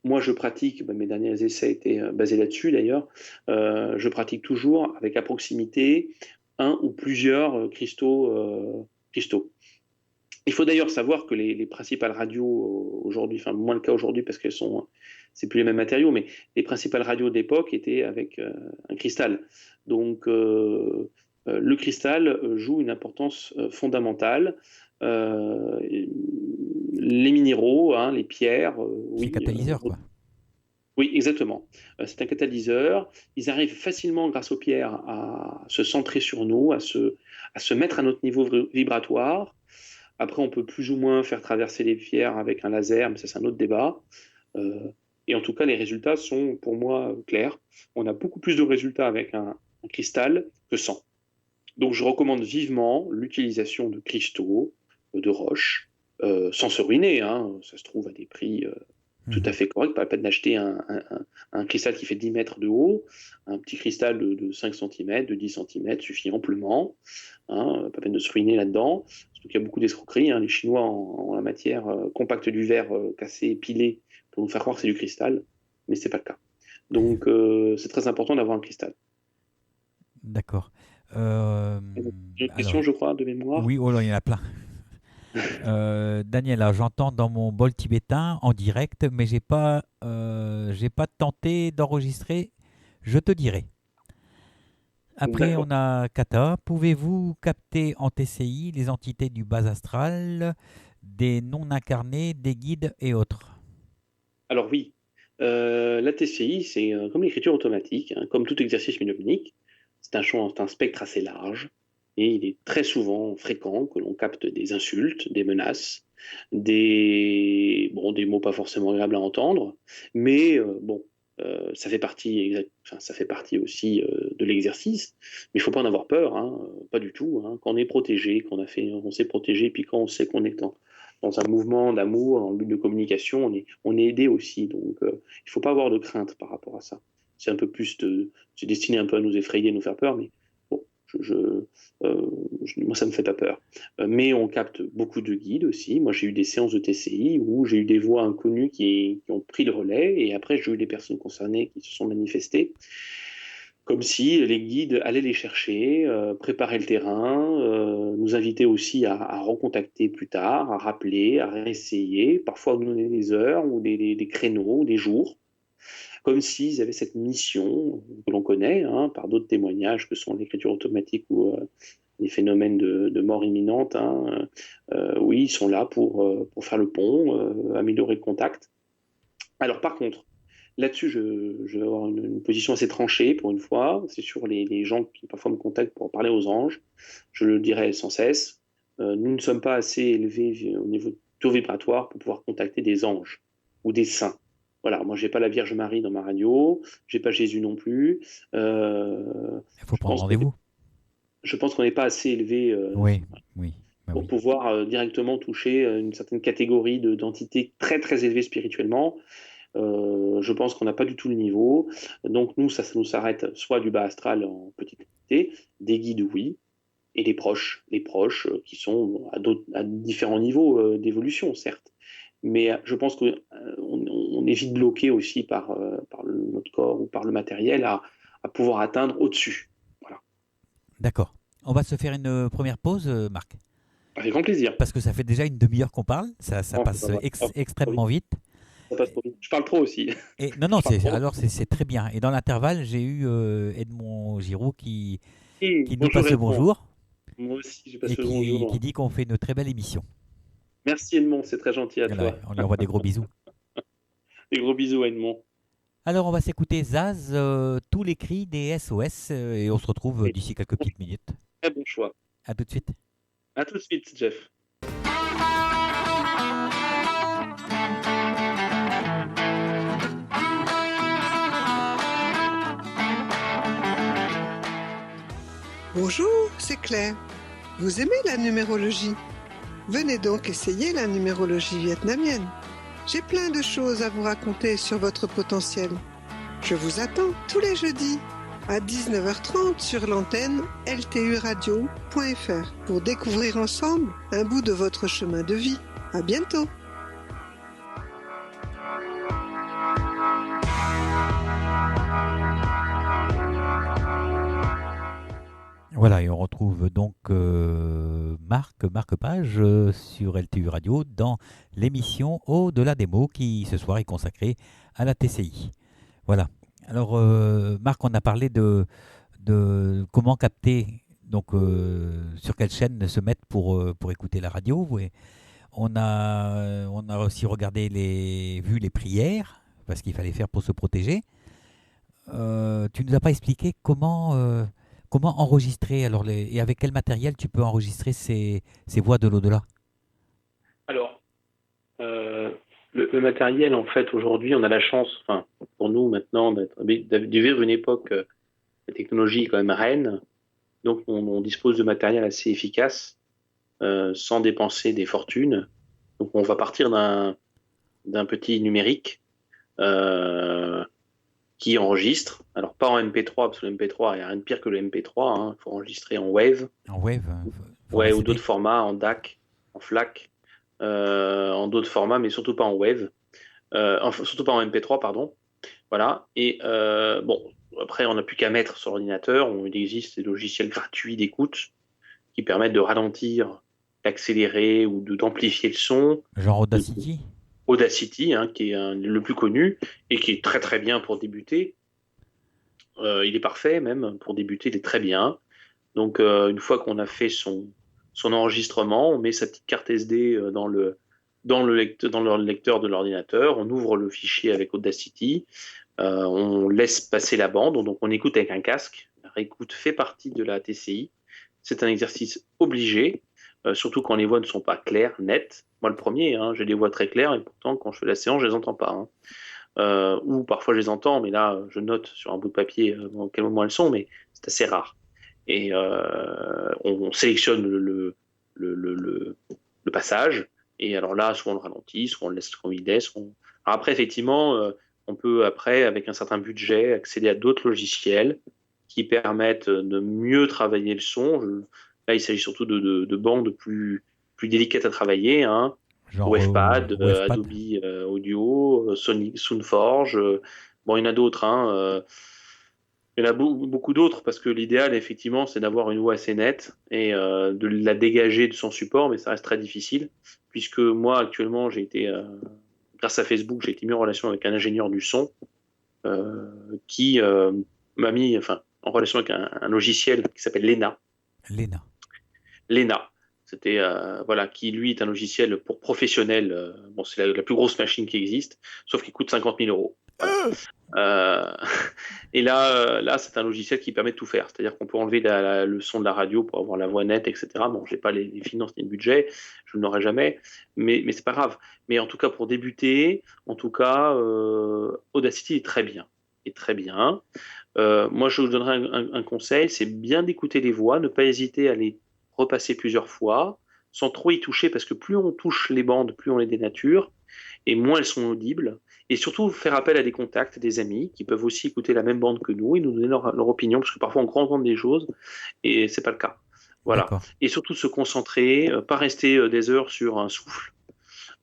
Speaker 2: Moi, je pratique, mes derniers essais étaient basés là-dessus d'ailleurs, je pratique toujours avec à proximité un ou plusieurs cristaux. Il faut d'ailleurs savoir que les principales radios aujourd'hui, enfin moins le cas aujourd'hui parce qu'elles sont, c'est plus les mêmes matériaux, mais les principales radios d'époque étaient avec un cristal. Donc le cristal joue une importance fondamentale. Les minéraux, les pierres,
Speaker 1: C'est
Speaker 2: oui.
Speaker 1: catalyseur, quoi.
Speaker 2: Oui, exactement. C'est un catalyseur. Ils arrivent facilement, grâce aux pierres, à se centrer sur nous, à se mettre à notre niveau vibratoire. Après, on peut plus ou moins faire traverser les pierres avec un laser, mais ça, c'est un autre débat. Et en tout cas, les résultats sont, pour moi, clairs. On a beaucoup plus de résultats avec un cristal que sans. Donc, je recommande vivement l'utilisation de cristaux, de roches, sans se ruiner. Ça se trouve à des prix tout à fait corrects. Pas la peine d'acheter un cristal qui fait 10 mètres de haut. Un petit cristal de 5 cm, de 10 cm suffit amplement. Pas la peine de se ruiner là-dedans. Surtout qu'il y a beaucoup d'escroqueries. Les Chinois, en la matière, compactent du verre cassé, pilé, pour nous faire croire que c'est du cristal. Mais ce n'est pas le cas. Donc, c'est très important d'avoir un cristal.
Speaker 1: D'accord.
Speaker 2: J'ai une question, je crois, de mémoire.
Speaker 1: Oui, oh là, il y en a plein. Daniela, j'entends dans mon bol tibétain en direct, mais j'ai pas tenté d'enregistrer. Je te dirai. Après,
Speaker 2: D'accord.
Speaker 1: on a Kata. Pouvez-vous capter en TCI les entités du bas astral, des non-incarnés, des guides et autres?
Speaker 2: Alors oui, la TCI, c'est comme l'écriture automatique, comme tout exercice médiumnique. C'est un spectre assez large et il est très souvent fréquent que l'on capte des insultes, des menaces, des mots pas forcément agréables à entendre, mais ça fait partie aussi de l'exercice. Mais il ne faut pas en avoir peur, pas du tout. Quand on est protégé, on s'est protégé, puis quand on sait qu'on est dans un mouvement d'amour, en but de communication, on est aidé aussi. Donc, il ne faut pas avoir de crainte par rapport à ça. C'est un peu plus c'est destiné un peu à nous effrayer, nous faire peur, mais bon, moi, ça me fait pas peur. Mais on capte beaucoup de guides aussi. Moi, j'ai eu des séances de TCI où j'ai eu des voix inconnues qui ont pris le relais, et après, j'ai eu des personnes concernées qui se sont manifestées, comme si les guides allaient les chercher, préparer le terrain, nous inviter aussi à recontacter plus tard, à rappeler, à réessayer, parfois nous donner des heures ou des créneaux, des jours, comme s'ils avaient cette mission que l'on connaît par d'autres témoignages que sont l'écriture automatique ou les phénomènes de mort imminente. Oui, ils sont là pour faire le pont, améliorer le contact. Alors par contre, là-dessus, je vais avoir une position assez tranchée pour une fois. C'est sur les gens qui parfois me contactent pour parler aux anges. Je le dirai sans cesse. Nous ne sommes pas assez élevés au niveau taux vibratoire pour pouvoir contacter des anges ou des saints. Voilà, moi, j'ai pas la Vierge Marie dans ma radio, j'ai pas Jésus non plus.
Speaker 1: Il faut prendre rendez-vous.
Speaker 2: Je pense qu'on n'est pas assez élevé
Speaker 1: Oui.
Speaker 2: pour pouvoir directement toucher une certaine catégorie d'entités très très élevées spirituellement. Je pense qu'on n'a pas du tout le niveau. Donc nous, ça nous s'arrête soit du bas astral en petite quantité, des guides, oui, et les proches qui sont à différents niveaux d'évolution, certes. Mais je pense qu'on est vite bloqué aussi par notre corps ou par le matériel à pouvoir atteindre au-dessus. Voilà.
Speaker 1: D'accord. On va se faire une première pause, Marc.
Speaker 2: Avec grand plaisir.
Speaker 1: Parce que ça fait déjà une demi-heure qu'on parle. Ça passe extrêmement vite.
Speaker 2: Ça passe trop vite. Je parle trop aussi.
Speaker 1: Et, non, c'est très bien. Et dans l'intervalle, j'ai eu Edmond Giraud qui nous passe le bonjour.
Speaker 2: Moi aussi, j'ai passé le bonjour.
Speaker 1: Qui dit qu'on fait une très belle émission.
Speaker 2: Merci Edmond, c'est très gentil à toi.
Speaker 1: On lui envoie des gros bisous.
Speaker 2: Des gros bisous Edmond.
Speaker 1: Alors on va s'écouter Zaz, tous les cris des SOS, et on se retrouve d'ici quelques petites minutes.
Speaker 2: Très bon choix.
Speaker 1: À tout de suite.
Speaker 2: À tout de suite, Jeff.
Speaker 3: Bonjour, c'est Claire. Vous aimez la numérologie? Venez donc essayer la numérologie vietnamienne. J'ai plein de choses à vous raconter sur votre potentiel. Je vous attends tous les jeudis à 19h30 sur l'antenne lturadio.fr pour découvrir ensemble un bout de votre chemin de vie. À bientôt!
Speaker 1: Voilà, et on retrouve donc Marc Page sur LTU Radio dans l'émission Au-delà des mots qui ce soir est consacrée à la TCI. Voilà. Alors Marc, on a parlé de comment capter, donc sur quelle chaîne se mettre pour écouter la radio. Et on a aussi regardé vu les prières, parce qu'il fallait faire pour se protéger. Tu nous as pas expliqué comment enregistrer et avec quel matériel tu peux enregistrer ces voix de l'au-delà?
Speaker 2: Alors, le matériel, en fait, aujourd'hui, on a la chance, enfin, pour nous maintenant, de vivre une époque, la technologie est quand même reine, donc on dispose de matériel assez efficace, sans dépenser des fortunes. Donc on va partir d'un petit numérique qui enregistre. Alors pas en MP3, parce que le MP3, il n'y a rien de pire que le MP3, hein. Il faut enregistrer en Wave.
Speaker 1: En Wave,
Speaker 2: Ouais, ou d'autres formats, en DAC, en FLAC, en d'autres formats, mais surtout pas en Wave. Surtout pas en MP3, pardon. Voilà. Et bon, après, on n'a plus qu'à mettre sur l'ordinateur. Il existe des logiciels gratuits d'écoute qui permettent de ralentir, d'accélérer ou d'amplifier le son.
Speaker 1: Genre Audacity?
Speaker 2: Audacity, hein, qui est le plus connu et qui est très très bien pour débuter. Il est parfait même pour débuter, il est très bien. Donc une fois qu'on a fait son enregistrement, on met sa petite carte SD dans le lecteur de l'ordinateur, on ouvre le fichier avec Audacity, on laisse passer la bande, donc on écoute avec un casque. La réécoute fait partie de la TCI. C'est un exercice obligé, surtout quand les voix ne sont pas claires, nettes. Moi le premier, hein, j'ai des voix très claires et pourtant quand je fais la séance, je les entends pas. Hein. Ou parfois je les entends, mais là je note sur un bout de papier dans quel moment elles sont, mais c'est assez rare. Et on sélectionne le passage, et alors là, soit on le ralentit, soit on le laisse comme il est. Alors après, effectivement, on peut, après, avec un certain budget, accéder à d'autres logiciels qui permettent de mieux travailler le son. Là, il s'agit surtout de bandes plus délicates à travailler, hein.
Speaker 1: Genre
Speaker 2: WavePad,
Speaker 1: WavePad.
Speaker 2: Adobe Audio, Sonic, Soundforge. Bon, il y en a d'autres, hein. Il y en a beaucoup d'autres parce que l'idéal, effectivement, c'est d'avoir une voix assez nette et de la dégager de son support, mais ça reste très difficile puisque moi, actuellement, grâce à Facebook, j'ai été mis en relation avec un ingénieur du son qui m'a mis en relation avec un logiciel qui s'appelle Lena. Lena. C'était qui lui est un logiciel pour professionnels. Bon, c'est la plus grosse machine qui existe, sauf qu'il coûte 50 000 euros. Et là, c'est un logiciel qui permet de tout faire. C'est-à-dire qu'on peut enlever le son de la radio pour avoir la voix nette, etc. Bon, j'ai pas les finances ni le budget, je ne l'aurai jamais, mais c'est pas grave. Mais en tout cas, pour débuter, Audacity est très bien. Moi, je vous donnerais un conseil, c'est bien d'écouter les voix, ne pas hésiter à les repasser plusieurs fois, sans trop y toucher, parce que plus on touche les bandes, plus on les dénature, et moins elles sont audibles. Et surtout, faire appel à des contacts, des amis, qui peuvent aussi écouter la même bande que nous et nous donner leur opinion, parce que parfois on rencontre des choses, et c'est pas le cas. Voilà.
Speaker 1: D'accord. Et
Speaker 2: surtout se concentrer, pas rester des heures sur un souffle,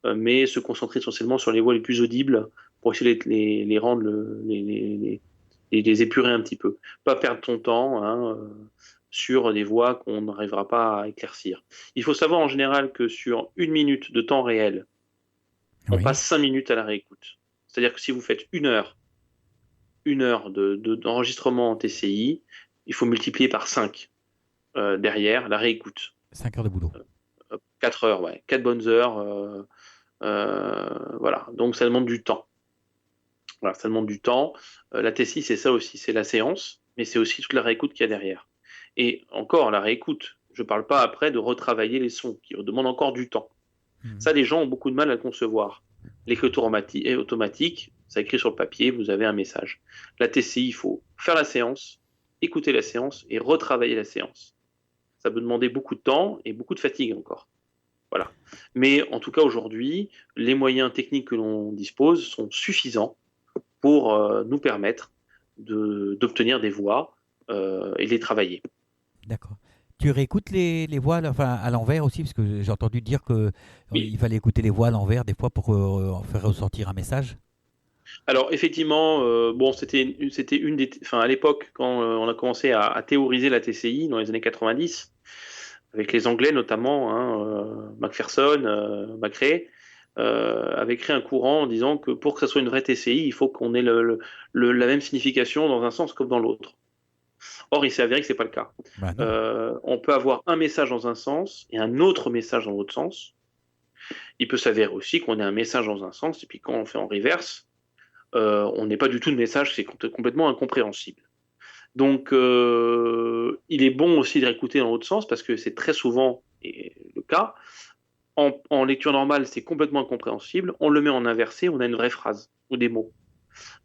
Speaker 2: mais se concentrer essentiellement sur les voix les plus audibles, pour essayer de les rendre, les épurer un petit peu. Pas perdre ton temps, hein, sur des voix qu'on n'arrivera pas à éclaircir. Il faut savoir en général que sur 1 minute de temps réel, on passe 5 minutes à la réécoute. C'est-à-dire que si vous faites une heure d'enregistrement en TCI, il faut multiplier par 5 derrière la réécoute.
Speaker 1: 5 heures de boulot.
Speaker 2: 4 heures, ouais. 4 bonnes heures. Voilà. Donc ça demande du temps. Voilà, ça demande du temps. La TCI, c'est ça aussi. C'est la séance, mais c'est aussi toute la réécoute qu'il y a derrière. Et encore, la réécoute. Je ne parle pas après de retravailler les sons, qui demandent encore du temps. Ça, les gens ont beaucoup de mal à le concevoir. L'écriture automatique, ça écrit sur le papier, vous avez un message. La TCI, il faut faire la séance, écouter la séance et retravailler la séance. Ça peut demander beaucoup de temps et beaucoup de fatigue encore. Voilà. Mais en tout cas, aujourd'hui, les moyens techniques que l'on dispose sont suffisants pour nous permettre d'obtenir des voix et de les travailler.
Speaker 1: D'accord. Tu réécoutes les voix à l'envers aussi, parce que j'ai entendu dire qu'il
Speaker 2: Oui.
Speaker 1: fallait écouter les voix à l'envers des fois pour faire ressortir un message.
Speaker 2: Alors effectivement, c'était une des, enfin à l'époque quand on a commencé à théoriser la TCI dans les années 90, avec les Anglais notamment, Macpherson, Macrae, avait créé un courant en disant que pour que ça soit une vraie TCI, il faut qu'on ait la même signification dans un sens comme dans l'autre. Or, il s'est avéré que c'est pas le cas.
Speaker 1: Bah non.
Speaker 2: On peut avoir un message dans un sens et un autre message dans l'autre sens. Il peut s'avérer aussi qu'on ait un message dans un sens et puis quand on fait en reverse, on n'est pas du tout de message, c'est complètement incompréhensible. Donc, il est bon aussi de réécouter dans l'autre sens parce que c'est très souvent le cas. En lecture normale, c'est complètement incompréhensible. On le met en inversé, on a une vraie phrase ou des mots.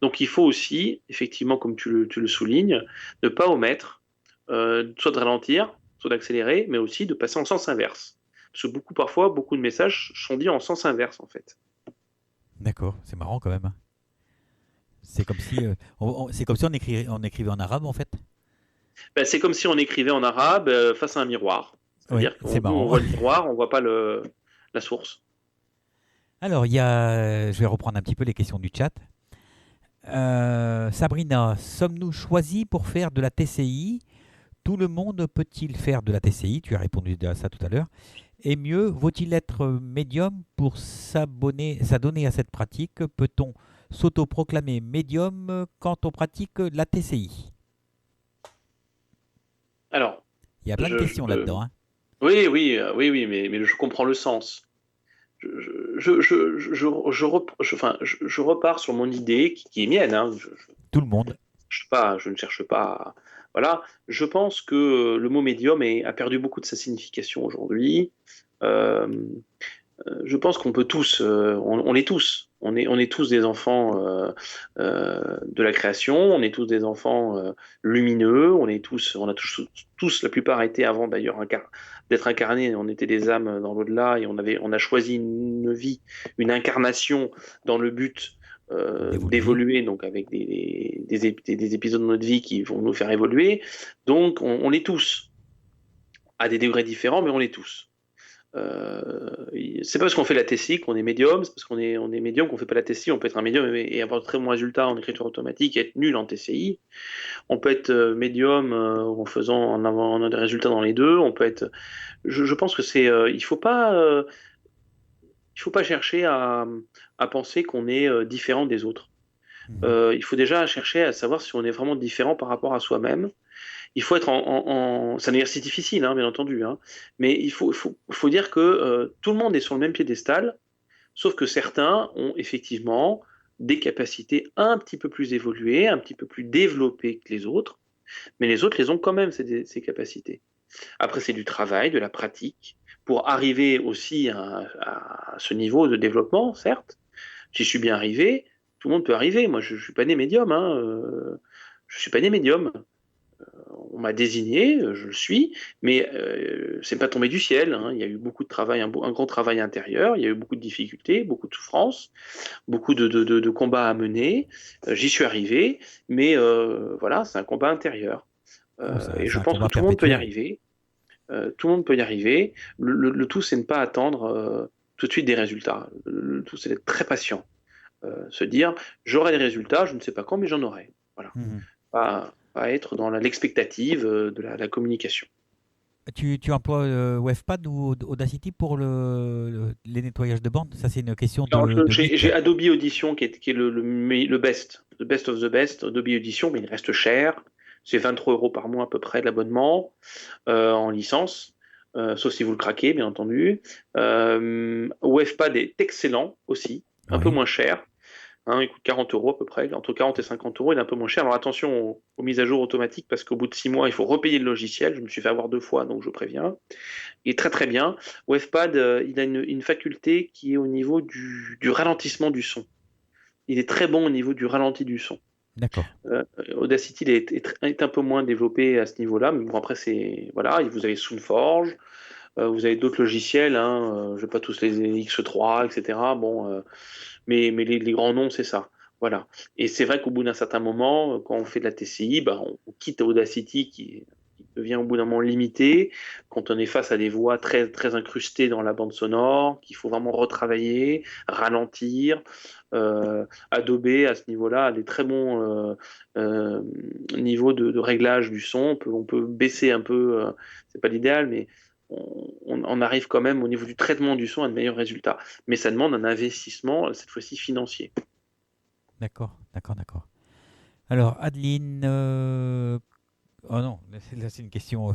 Speaker 2: Donc, il faut aussi, effectivement, comme tu le soulignes, ne pas omettre, soit de ralentir, soit d'accélérer, mais aussi de passer en sens inverse. Parce que parfois, beaucoup de messages sont dits en sens inverse, en fait.
Speaker 1: D'accord, c'est marrant quand même. C'est comme si, on écrivait en arabe en fait.
Speaker 2: Ben, c'est comme si on écrivait en arabe face à un miroir.
Speaker 1: Oui,
Speaker 2: C'est-à-dire
Speaker 1: c'est
Speaker 2: qu'on
Speaker 1: marrant.
Speaker 2: voit le miroir, on ne voit pas la source.
Speaker 1: Alors, je vais reprendre un petit peu les questions du chat. Sabrina, sommes-nous choisis pour faire de la TCI? Tout le monde peut-il faire de la TCI? Tu as répondu à ça tout à l'heure. Et mieux, vaut-il être médium pour s'adonner à cette pratique? Peut-on s'autoproclamer médium quand on pratique la TCI?
Speaker 2: Alors,
Speaker 1: Il y a plein de questions là-dedans. Hein.
Speaker 2: oui, mais je comprends le sens. Je repars sur mon idée qui est mienne. Hein.
Speaker 1: Tout le monde.
Speaker 2: Je ne cherche pas. Voilà. Je pense que le mot médium a perdu beaucoup de sa signification aujourd'hui. Je pense qu'on peut tous, on l'est tous. On est tous des enfants de la création. On est tous des enfants lumineux. On a tous, la plupart été avant d'ailleurs d'être incarnés. On était des âmes dans l'au-delà et on a choisi une vie, une incarnation dans le but d'évoluer, donc avec des épisodes de notre vie qui vont nous faire évoluer. Donc on l'est tous, à des degrés différents, mais on l'est tous. C'est pas parce qu'on fait la TCI qu'on est médium, c'est parce qu'on est médium qu'on fait pas la TCI. On peut être un médium et avoir de très bons résultats en écriture automatique et être nul en TCI. On peut être médium en avoir des résultats dans les deux. On peut être. Je pense que il faut pas chercher à penser qu'on est différent des autres. Il faut déjà chercher à savoir si on est vraiment différent par rapport à soi-même. Il faut être c'est un exercice difficile, hein, bien entendu, hein, mais il faut dire que tout le monde est sur le même piédestal, sauf que certains ont effectivement des capacités un petit peu plus évoluées, un petit peu plus développées que les autres, mais les autres les ont quand même, ces capacités. Après, c'est du travail, de la pratique, pour arriver aussi à ce niveau de développement, certes. J'y suis bien arrivé, tout le monde peut arriver. Moi, je ne suis pas né médium, hein, je suis pas né médium. On m'a désigné, je le suis, mais c'est pas tombé du ciel. Hein. Il y a eu beaucoup de travail, un grand travail intérieur, il y a eu beaucoup de difficultés, beaucoup de souffrances, beaucoup de combats à mener. J'y suis arrivé, mais voilà, c'est un combat intérieur. Et je pense que tout le monde peut y arriver. Tout le monde peut y arriver. Le tout, c'est ne pas attendre tout de suite des résultats. Le tout, c'est d'être très patient. Se dire, j'aurai des résultats, je ne sais pas quand, mais j'en aurai. Voilà. Pas être dans l'expectative de la communication.
Speaker 1: Tu emploies WebPad ou Audacity pour les nettoyages de bande? Ça, c'est une question
Speaker 2: J'ai Adobe Audition qui est le best, the best of the best, Adobe Audition, mais il reste cher. C'est 23 € par mois à peu près de l'abonnement en licence, sauf si vous le craquez, bien entendu. WebPad est excellent aussi, un peu moins cher. Hein, il coûte 40 € à peu près, entre 40 et 50 €, il est un peu moins cher. Alors attention aux mises à jour automatiques parce qu'au bout de 6 mois, il faut repayer le logiciel. Je me suis fait avoir 2 fois, donc je préviens. Il est très très bien. WebPad, il a une faculté qui est au niveau du ralentissement du son. Il est très bon au niveau du ralenti du son.
Speaker 1: D'accord.
Speaker 2: Audacity est un peu moins développé à ce niveau-là, mais bon, après, voilà, vous avez SoundForge, vous avez d'autres logiciels, hein, je ne vais pas tous les X3, etc. Bon, mais les grands noms, c'est ça. Voilà. Et c'est vrai qu'au bout d'un certain moment, quand on fait de la TCI, bah, on quitte Audacity qui devient au bout d'un moment limité, quand on est face à des voix très, très incrustées dans la bande sonore, qu'il faut vraiment retravailler, ralentir. Adobe, à ce niveau-là, a des très bons niveaux de réglage du son. On peut baisser un peu, c'est pas l'idéal, mais on arrive quand même au niveau du traitement du son à de meilleurs résultats. Mais ça demande un investissement, cette fois-ci financier.
Speaker 1: D'accord. Alors, Adeline, oh non, là c'est une question.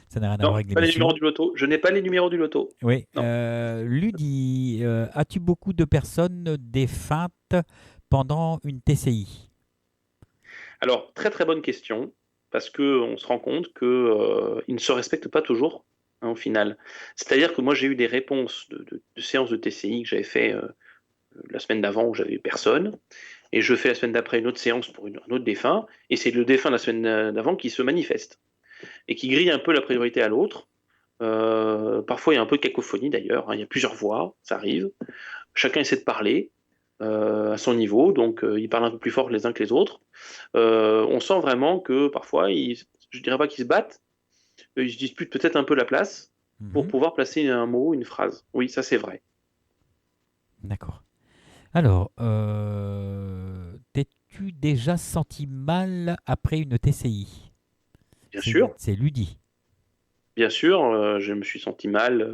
Speaker 1: Ça n'a rien à voir
Speaker 2: Non,
Speaker 1: avec
Speaker 2: pas les numéros
Speaker 1: l'émission.
Speaker 2: du loto. Je n'ai pas les numéros du loto.
Speaker 1: Oui.
Speaker 2: Non.
Speaker 1: Ludi, as-tu beaucoup de personnes défuntes pendant une TCI?
Speaker 2: Alors, très très bonne question, parce qu'on se rend compte qu'ils ne se respectent pas toujours, hein, au final. C'est-à-dire que moi, j'ai eu des réponses de séances de TCI que j'avais fait la semaine d'avant où j'avais eu personne, et je fais la semaine d'après une autre séance pour un autre défunt, et c'est le défunt de la semaine d'avant qui se manifeste, et qui grille un peu la priorité à l'autre. Parfois, il y a un peu de cacophonie d'ailleurs, hein, il y a plusieurs voix, ça arrive. Chacun essaie de parler à son niveau, donc ils parlent un peu plus fort les uns que les autres. On sent vraiment que parfois, je dirais pas qu'ils se battent, ils se disputent peut-être un peu la place pour
Speaker 1: Mhm.
Speaker 2: pouvoir placer un mot, une phrase. Oui, ça c'est vrai.
Speaker 1: D'accord. Alors, t'es-tu déjà senti mal après une TCI?
Speaker 2: Bien sûr,
Speaker 1: C'est Ludi.
Speaker 2: bien sûr, je me suis senti mal.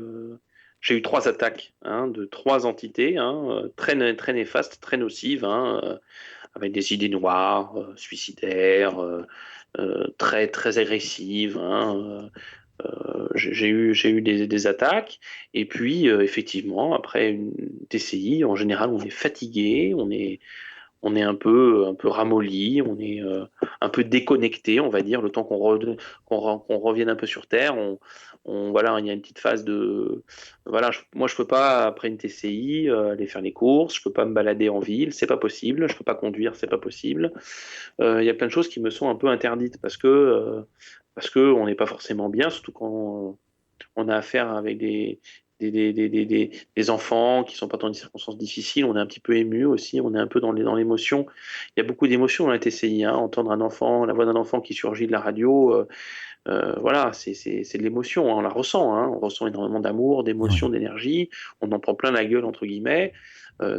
Speaker 2: J'ai eu 3 attaques, hein, de 3 entités, hein, très néfastes, très nocives, hein, avec des idées noires, suicidaires, très très agressives, hein. J'ai eu des attaques, et puis effectivement, après une TCI, en général, on est fatigué, on est un peu ramolli, on est un peu déconnecté, on va dire, le temps qu'on revienne un peu sur Terre. Voilà, il y a une petite phase de. Voilà, moi, je peux pas, après une TCI, aller faire les courses, je peux pas me balader en ville, c'est pas possible, je peux pas conduire, c'est pas possible. Il y a plein de choses qui me sont un peu interdites parce que on n'est pas forcément bien, surtout quand on a affaire avec des enfants qui sont pas dans des circonstances difficiles. On est un petit peu ému aussi, on est un peu dans l'émotion. Il y a beaucoup d'émotions dans la TCI, hein. Entendre un enfant, la voix d'un enfant qui surgit de la radio, voilà, c'est de l'émotion, hein. On la ressent, hein. On ressent énormément d'amour, d'émotion,
Speaker 1: Oui.
Speaker 2: d'énergie. On en prend plein la gueule, entre guillemets.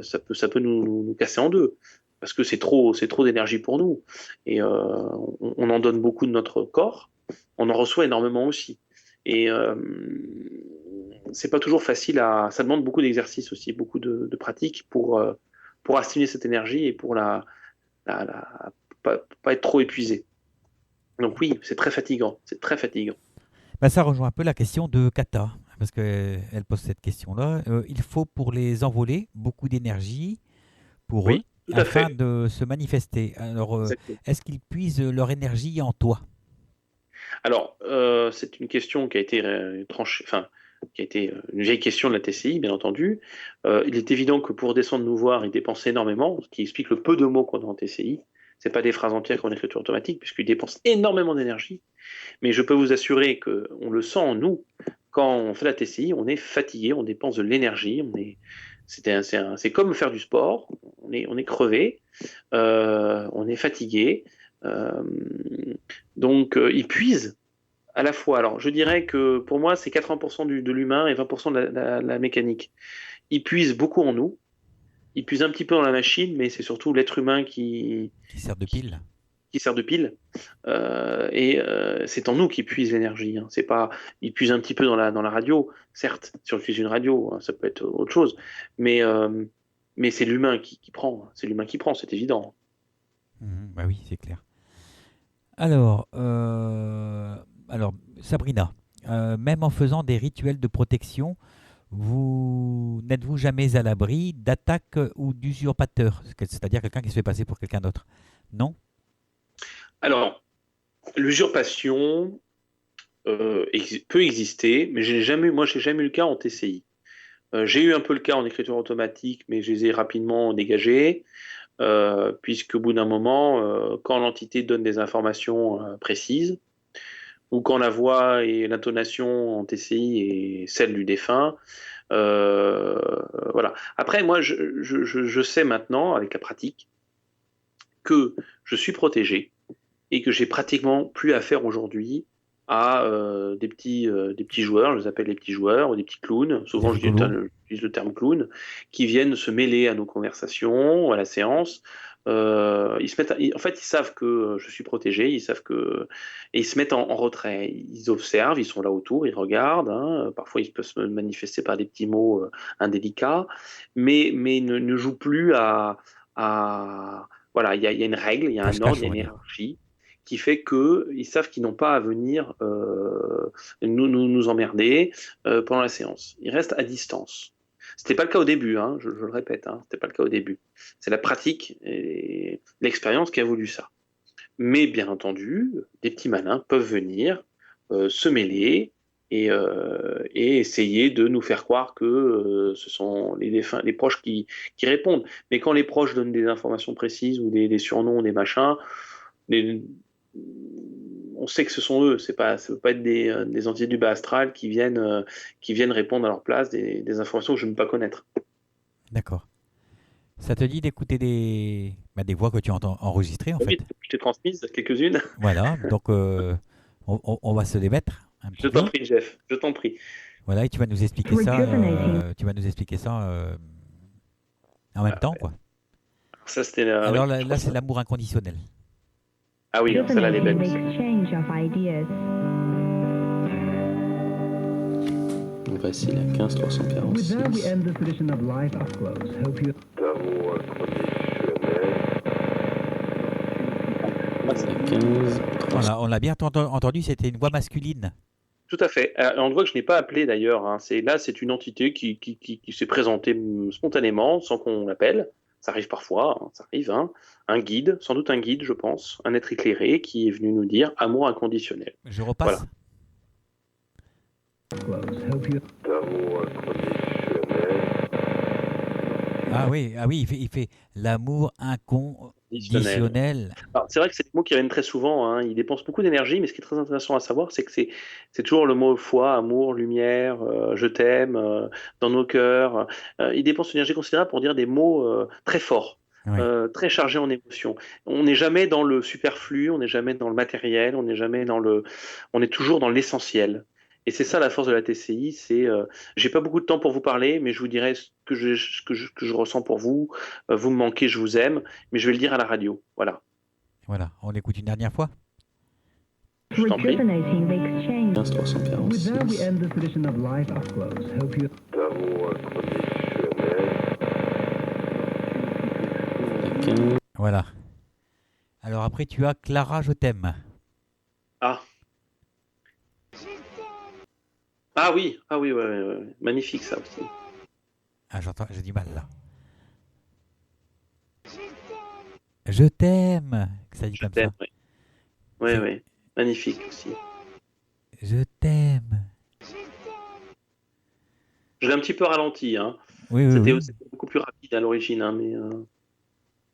Speaker 2: Ça peut nous casser en deux. Parce que c'est trop d'énergie pour nous. Et on en donne beaucoup de notre corps. On en reçoit énormément aussi. Et c'est pas toujours facile ça demande beaucoup d'exercice aussi, beaucoup de pratique pour assimiler cette énergie et pour pas être trop épuisé. Donc oui, c'est très fatigant, c'est très fatigant.
Speaker 1: Bah, ça rejoint un peu la question de Kata, parce qu'elle pose cette question-là. Il faut pour les envoler beaucoup d'énergie pour eux
Speaker 2: Oui, tout à
Speaker 1: afin
Speaker 2: fait.
Speaker 1: de se manifester. Alors,
Speaker 2: Exactement.
Speaker 1: est-ce qu'ils puisent leur énergie en toi?
Speaker 2: Alors, c'est une question qui a été tranchée, enfin, qui a été une vieille question de la TCI, bien entendu. Il est évident que pour descendre nous voir, ils dépensent énormément, ce qui explique le peu de mots qu'on a en TCI. C'est pas des phrases entières qu'en écriture automatique, puisqu'ils dépensent énormément d'énergie. Mais je peux vous assurer qu'on le sent en nous. Quand on fait la TCI, on est fatigué, on dépense de l'énergie, c'est comme faire du sport. On est crevé, on est fatigué. Euh, donc, ils puisent à la fois. Alors, je dirais que pour moi, c'est 80% de l'humain et 20% de la mécanique. Ils puisent beaucoup en nous. Ils puisent un petit peu dans la machine, mais c'est surtout l'être humain
Speaker 1: Qui sert de
Speaker 2: qui,
Speaker 1: pile?
Speaker 2: qui sert de pile. Et c'est en nous qu'ils puisent l'énergie, hein. C'est pas, ils puisent un petit peu dans la radio, certes. Si on utilise une radio, hein, ça peut être autre chose. Mais, euh, mais c'est l'humain qui prend. C'est l'humain qui prend, c'est évident.
Speaker 1: Mhm, bah oui, c'est clair. Alors, alors Sabrina, même en faisant des rituels de protection, vous n'êtes-vous jamais à l'abri d'attaques ou d'usurpateurs? C'est-à-dire quelqu'un qui se fait passer pour quelqu'un d'autre? Non?
Speaker 2: Alors, l'usurpation peut exister, mais j'ai jamais eu le cas en TCI. J'ai eu un peu le cas en écriture automatique, mais je les ai rapidement dégagés. puisqu'au bout d'un moment, quand l'entité donne des informations précises, ou quand la voix et l'intonation en TCI est celle du défunt, voilà. Après, moi, je sais maintenant, avec la pratique, que je suis protégé et que j'ai pratiquement plus affaire aujourd'hui à des petits joueurs, je les appelle les petits joueurs, ou des petits clowns, souvent j'utilise le terme clown, qui viennent se mêler à nos conversations, à la séance. En fait, ils savent que je suis protégé, et ils se mettent en retrait. Ils observent, ils sont là autour, ils regardent. Hein. Parfois, ils peuvent se manifester par des petits mots indélicats, mais ne jouent plus voilà, il y a une règle, il y a un ordre, il y a une hiérarchie qui fait qu'ils savent qu'ils n'ont pas à venir nous emmerder pendant la séance. Ils restent à distance. C'était pas le cas au début, hein, je le répète, hein, c'était pas le cas au début. C'est la pratique et l'expérience qui a voulu ça. Mais bien entendu, des petits malins peuvent venir se mêler et essayer de nous faire croire que ce sont les proches qui répondent. Mais quand les proches donnent des informations précises ou des surnoms, des machins, on sait que ce sont eux. Ça ne peut pas être des entités du bas astral qui viennent répondre à leur place des informations que je ne peux pas connaître.
Speaker 1: D'accord. Ça te dit d'écouter des voix que tu entends enregistrées en fait.
Speaker 2: Je t'ai transmise quelques-unes.
Speaker 1: Voilà, donc on va se les mettre.
Speaker 2: Je t'en prie, Jeff, je t'en prie.
Speaker 1: Voilà, et tu vas nous expliquer ça. En même temps, quoi.
Speaker 2: Ça, c'était
Speaker 1: alors là, c'est l'amour inconditionnel.
Speaker 2: Ah oui, celle-là, elle est belle.
Speaker 4: Voici la 15346.
Speaker 1: Voilà, on l'a bien entendu, c'était une voix masculine.
Speaker 2: Tout à fait. On voit que je n'ai pas appelé d'ailleurs. Hein. C'est une entité qui s'est présentée spontanément, sans qu'on l'appelle. Ça arrive parfois, hein, ça arrive. Hein. Un guide, sans doute un guide, je pense, un être éclairé qui est venu nous dire amour inconditionnel.
Speaker 1: Je repasse.
Speaker 2: Voilà.
Speaker 1: Ah oui, il fait l'amour inconditionnel.
Speaker 2: Alors, c'est vrai que c'est des mots qui reviennent très souvent. Hein. Ils dépensent beaucoup d'énergie, mais ce qui est très intéressant à savoir, c'est que c'est toujours le mot foi, amour, lumière, je t'aime, dans nos cœurs. Ils dépensent une énergie considérable pour dire des mots très forts. Oui. Très chargés en émotions. On n'est jamais dans le superflu, on n'est jamais dans le matériel, on est toujours dans l'essentiel. Et c'est ça la force de la TCI, j'ai pas beaucoup de temps pour vous parler, mais je vous dirai ce que je ressens pour vous. Vous me manquez, je vous aime, mais je vais le dire à la radio. Voilà.
Speaker 1: Voilà, on l'écoute une dernière fois.
Speaker 2: Je t'en prie.
Speaker 4: 15346.
Speaker 1: Voilà. Alors après, tu as Clara, je t'aime.
Speaker 2: Ah oui, ouais. Magnifique ça aussi.
Speaker 1: Ah, j'ai du mal là. Je t'aime. Ça dit comme ça.
Speaker 2: Oui. Magnifique aussi.
Speaker 1: Je t'aime.
Speaker 2: Je l'ai un petit peu ralenti. Hein.
Speaker 1: Oui.
Speaker 2: C'était beaucoup plus rapide à l'origine. Hein, mais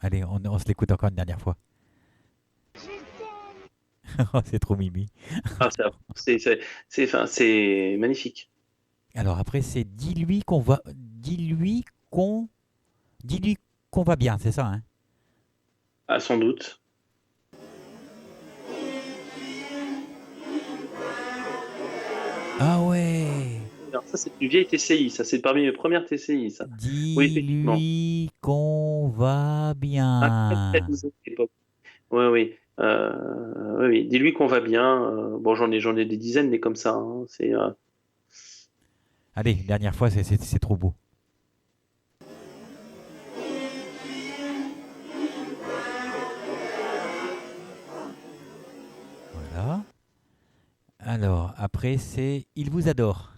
Speaker 1: Allez, on se l'écoute encore une dernière fois. Oh, c'est trop mimi.
Speaker 2: Ah, c'est magnifique.
Speaker 1: Alors après, c'est dis-lui qu'on va bien, c'est ça, hein?
Speaker 2: Ah, sans doute.
Speaker 1: Ah ouais.
Speaker 2: Alors ça, c'est une vieille TCI. Ça, c'est parmi mes premières TCI. Ça.
Speaker 1: Dis-lui qu'on va bien.
Speaker 2: Oui. Oui. Dis-lui qu'on va bien. Bon, j'en ai des dizaines, mais comme ça. Hein.
Speaker 1: Allez, dernière fois, c'est trop beau. Voilà. Alors, après, c'est Il vous adore.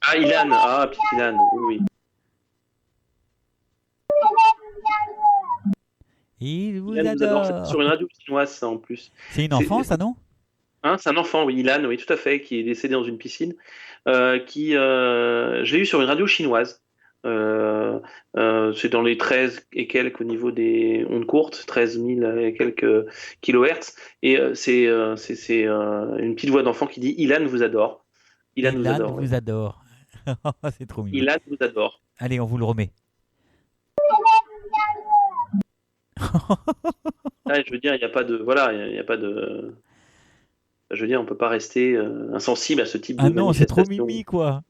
Speaker 2: Ah, Ilan. Ah, petit Ilan. Oui.
Speaker 1: Il vous adore.
Speaker 2: C'est sur une radio chinoise, ça, en plus.
Speaker 1: C'est une enfant, ça, non?
Speaker 2: C'est un enfant, oui, Ilan, oui, tout à fait, qui est décédé dans une piscine. Je l'ai eu sur une radio chinoise. C'est dans les 13 et quelques au niveau des ondes courtes, 13 000 et quelques kilohertz. Et c'est une petite voix d'enfant qui dit Ilan vous adore. Ilan vous
Speaker 1: Ilan
Speaker 2: adore, oui.
Speaker 1: vous adore. C'est trop mignon.
Speaker 2: Ilan vous adore.
Speaker 1: Allez, on vous le remet.
Speaker 2: Ouais, je veux dire, il n'y a pas de. Voilà, il y a pas de. Je veux dire, on peut pas rester insensible à ce type
Speaker 1: Ah
Speaker 2: de
Speaker 1: non, c'est trop
Speaker 2: manifestation.
Speaker 1: mimi, quoi.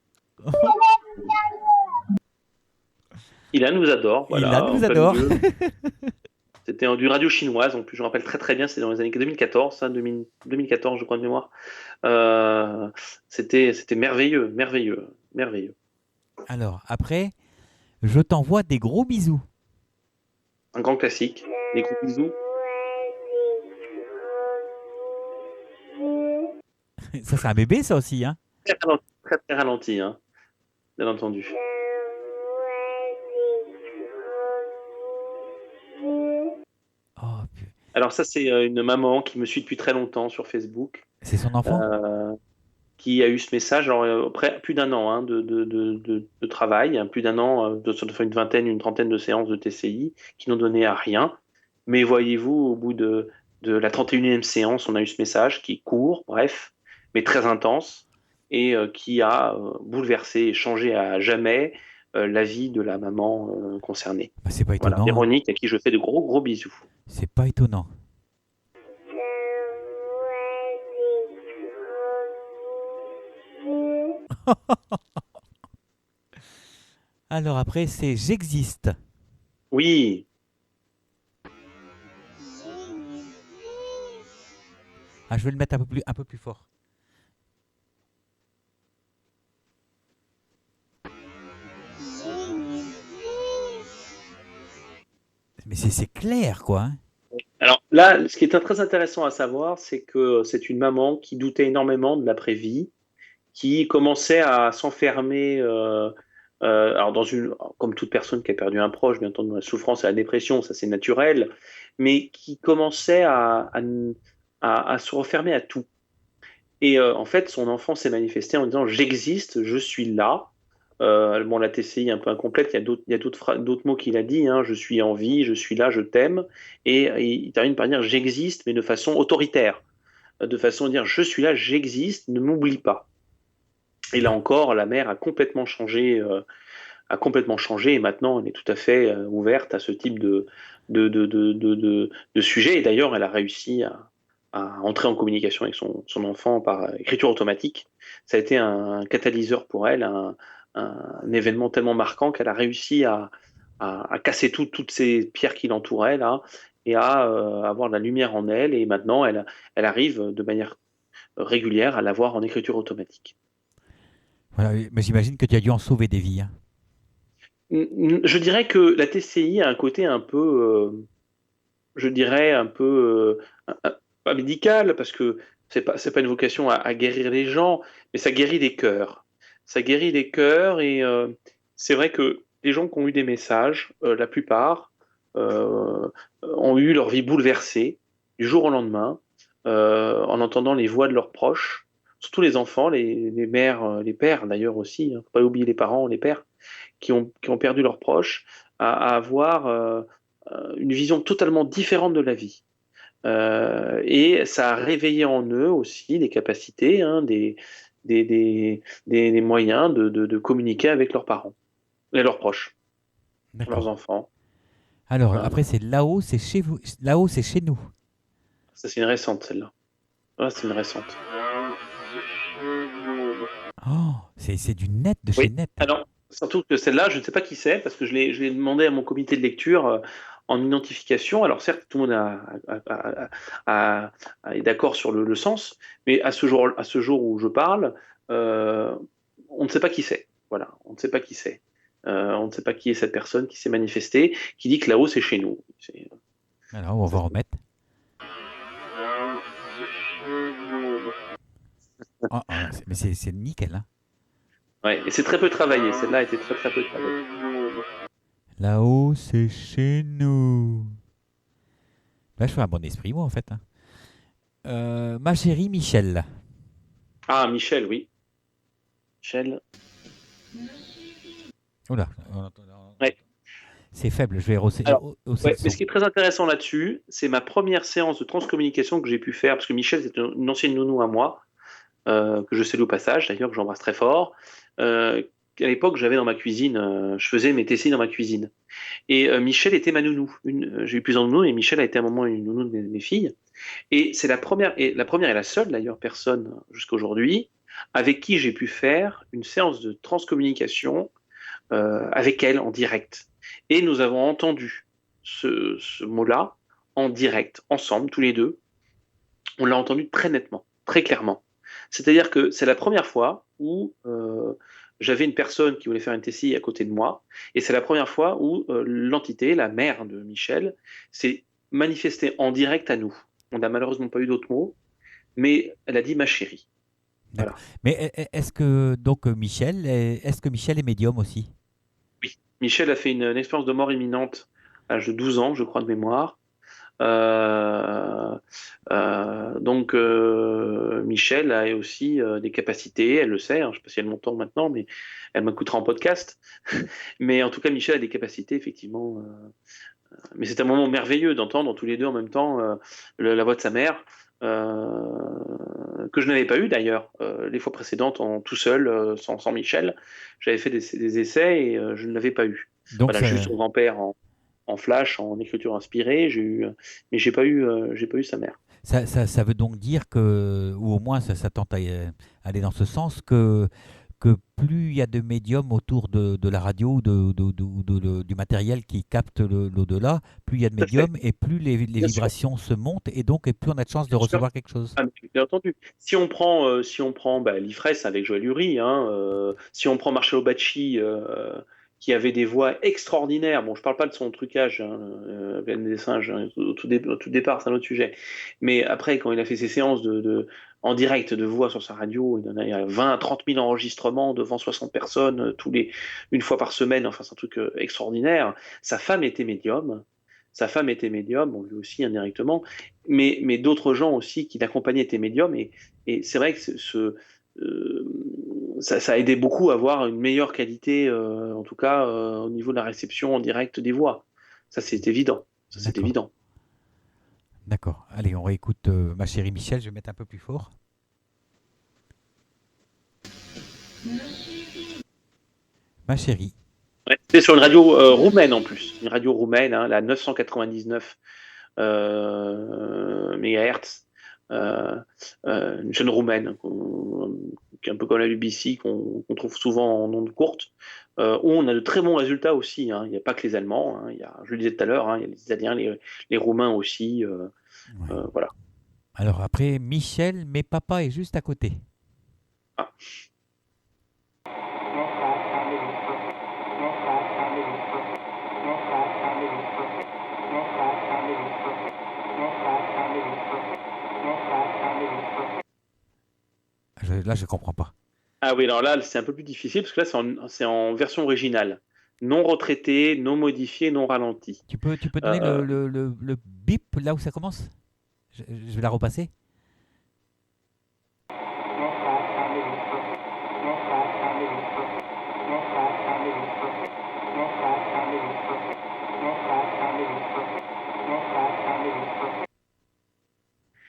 Speaker 2: Ilan vous adore, voilà.
Speaker 1: Ilan
Speaker 2: en
Speaker 1: vous
Speaker 2: plein
Speaker 1: adore.
Speaker 2: milieu. C'était du radio chinoise, en plus, je me rappelle très très bien, c'était dans les années 2014, ça, 2014, je crois de mémoire. C'était merveilleux, merveilleux, merveilleux.
Speaker 1: Alors, après, je t'envoie des gros bisous.
Speaker 2: Un grand classique. Des gros bisous.
Speaker 1: Ça, c'est un bébé, ça aussi, hein.
Speaker 2: Très très ralenti, hein, bien entendu.
Speaker 1: Oh, pu-
Speaker 2: Alors ça, c'est une maman qui me suit depuis très longtemps sur Facebook,
Speaker 1: c'est son enfant.
Speaker 2: qui a eu ce message, alors, après plus d'un an de travail, hein, plus d'un an, une vingtaine, une trentaine de séances de TCI qui n'ont donné à rien. Mais voyez-vous, au bout de la 31e séance, on a eu ce message qui est court, bref, mais très intense, et qui a bouleversé et changé à jamais la vie de la maman concernée.
Speaker 1: Bah, c'est pas
Speaker 2: Voilà,
Speaker 1: étonnant.
Speaker 2: Véronique, à qui je fais de gros gros bisous.
Speaker 1: C'est pas étonnant. Alors après, c'est j'existe.
Speaker 2: Oui,
Speaker 1: Ah, je vais le mettre un peu plus fort. Mais c'est clair, quoi. Hein.
Speaker 2: alors là, ce qui est très intéressant à savoir, c'est que c'est une maman qui doutait énormément de l'après-vie, qui commençait à s'enfermer, alors comme toute personne qui a perdu un proche, bien entendu, la souffrance et la dépression, ça c'est naturel, mais qui commençait à se refermer à tout. Et en fait, son enfant s'est manifesté en disant j'existe, je suis là. Bon, la TCI est un peu incomplète, il y a d'autres mots qu'il a dit, hein, je suis en vie, je suis là, je t'aime. Et il termine par dire j'existe, mais de façon autoritaire, de façon à dire je suis là, j'existe, ne m'oublie pas. Et là encore, la mère a complètement changé, et maintenant elle est tout à fait ouverte à ce type de sujet. Et d'ailleurs, elle a réussi à entrer en communication avec son enfant par écriture automatique. Ça a été un catalyseur pour elle, un événement tellement marquant qu'elle a réussi à casser toutes ces pierres qui l'entouraient là, et à avoir de la lumière en elle. Et maintenant, elle arrive de manière régulière à l'avoir en écriture automatique.
Speaker 1: Voilà, mais j'imagine que tu as dû en sauver des vies. Hein.
Speaker 2: Je dirais que la TCI a un côté un peu, je dirais un peu, pas médical, parce que c'est pas une vocation à guérir les gens, mais ça guérit les cœurs. Ça guérit les cœurs, et c'est vrai que les gens qui ont eu des messages, la plupart, ont eu leur vie bouleversée du jour au lendemain, en entendant les voix de leurs proches, surtout les enfants, les mères, les pères d'ailleurs aussi, hein, faut pas oublier les parents, les pères, qui ont perdu leurs proches, à avoir une vision totalement différente de la vie. Et ça a réveillé en eux aussi des capacités, hein, des moyens de communiquer avec leurs parents et leurs proches, leurs
Speaker 1: D'accord.
Speaker 2: enfants.
Speaker 1: Alors
Speaker 2: Voilà.
Speaker 1: après, c'est là-haut, c'est chez vous. Là-haut, c'est chez nous.
Speaker 2: Ça, c'est une récente, celle-là. Voilà, c'est une récente.
Speaker 1: Oh, c'est du net de chez
Speaker 2: Oui.
Speaker 1: net.
Speaker 2: Alors, surtout que celle-là, je ne sais pas qui c'est, parce que je l'ai demandé à mon comité de lecture en identification. Alors, certes, tout le monde est d'accord sur le sens, mais à ce jour où je parle, on ne sait pas qui c'est. Voilà, on ne sait pas qui c'est. On ne sait pas qui est cette personne qui s'est manifestée, qui dit que là-haut, c'est chez nous.
Speaker 1: Alors, on va remettre. Oh, oh, mais c'est nickel. Hein.
Speaker 2: Ouais, et c'est très peu travaillé. Celle-là a été très très peu travaillée.
Speaker 1: Là-haut, c'est chez nous. Là, je fais un bon esprit, moi, en fait. Hein. Ma chérie Michel.
Speaker 2: Ah, Michel, oui. Michel.
Speaker 1: Oula,
Speaker 2: Ouais.
Speaker 1: c'est faible, je vais hausser
Speaker 2: Alors,
Speaker 1: le
Speaker 2: ouais,
Speaker 1: son.
Speaker 2: mais ce qui est très intéressant là-dessus, c'est ma première séance de transcommunication que j'ai pu faire, parce que Michel, c'est une ancienne nounou à moi, que je salue au passage, d'ailleurs, que j'embrasse très fort. À l'époque, j'avais dans ma cuisine, je faisais mes TCI dans ma cuisine. Et Michel était ma nounou. J'ai eu plusieurs nounous, et Michel a été à un moment une nounou de mes filles. Et c'est la première et la seule d'ailleurs personne jusqu'à aujourd'hui avec qui j'ai pu faire une séance de transcommunication avec elle en direct. Et nous avons entendu ce mot-là en direct, ensemble, tous les deux. On l'a entendu très nettement, très clairement. C'est-à-dire que c'est la première fois où j'avais une personne qui voulait faire une TCI à côté de moi, et c'est la première fois où l'entité, la mère de Michel, s'est manifestée en direct à nous. On n'a malheureusement pas eu d'autres mots, mais elle a dit ma chérie.
Speaker 1: D'accord.
Speaker 2: Voilà.
Speaker 1: Mais est-ce que donc Michel est médium aussi?
Speaker 2: Oui. Michel a fait une expérience de mort imminente à l'âge de 12 ans, je crois, de mémoire. Donc, Michel a aussi des capacités, elle le sait, hein, je ne sais pas si elle m'entend maintenant, mais elle m'écoutera en podcast. Mais en tout cas, Michel a des capacités, effectivement. Mais c'est un moment merveilleux d'entendre tous les deux en même temps la voix de sa mère, que je n'avais pas eu d'ailleurs les fois précédentes tout seul, sans Michel. J'avais fait des essais et je ne l'avais pas eu.
Speaker 1: Donc
Speaker 2: Voilà, j'ai eu son grand-père en flash, en écriture inspirée, mais j'ai pas eu sa mère.
Speaker 1: ça veut donc dire que, ou au moins ça tente à aller dans ce sens, que plus il y a de médiums autour de la radio ou du matériel qui capte l'au-delà, plus il y a de
Speaker 2: Tout à fait,
Speaker 1: médiums et plus les
Speaker 2: bien sûr,
Speaker 1: vibrations se montent et donc et plus on a de chances de
Speaker 2: bien sûr.
Speaker 1: recevoir quelque chose.
Speaker 2: Ah, mais bien entendu. Si on prend l'Ifres avec Joël Uri, hein, si on prend Marcello Bacci, qui avait des voix extraordinaires, bon, je parle pas de son trucage, hein, Plaine des singes, hein, au tout départ, c'est un autre sujet. Mais après, quand il a fait ses séances en direct de voix sur sa radio, il en a 20 à 30 000 enregistrements devant 60 personnes, une fois par semaine, enfin, c'est un truc extraordinaire. Sa femme était médium. Bon, lui aussi indirectement, mais d'autres gens aussi qui l'accompagnaient étaient médiums, et c'est vrai que ça a aidé beaucoup à avoir une meilleure qualité, en tout cas au niveau de la réception en direct des voix. Ça, c'est évident. Ça, c'est
Speaker 1: D'accord.
Speaker 2: évident.
Speaker 1: D'accord. Allez, on réécoute ma chérie Michel, je vais mettre un peu plus fort. Ma chérie.
Speaker 2: Ouais, c'était sur une radio roumaine en plus, une radio roumaine, hein, la 999 MHz, une chaîne roumaine, qui est un peu comme la BBC, qu'on trouve souvent en ondes courtes, où on a de très bons résultats aussi, hein. Il n'y a pas que les Allemands, hein, je le disais tout à l'heure, hein, il y a les Italiens, les Roumains aussi,
Speaker 1: Ouais.
Speaker 2: voilà.
Speaker 1: Alors après, Michel, mais papa est juste à côté.
Speaker 2: Ah.
Speaker 1: Là, je comprends pas.
Speaker 2: Ah oui, alors là, c'est un peu plus difficile, parce que là, c'est en version originale. Non retraité, non modifié, non ralenti.
Speaker 1: Tu peux donner le bip là où ça commence? Je vais la repasser.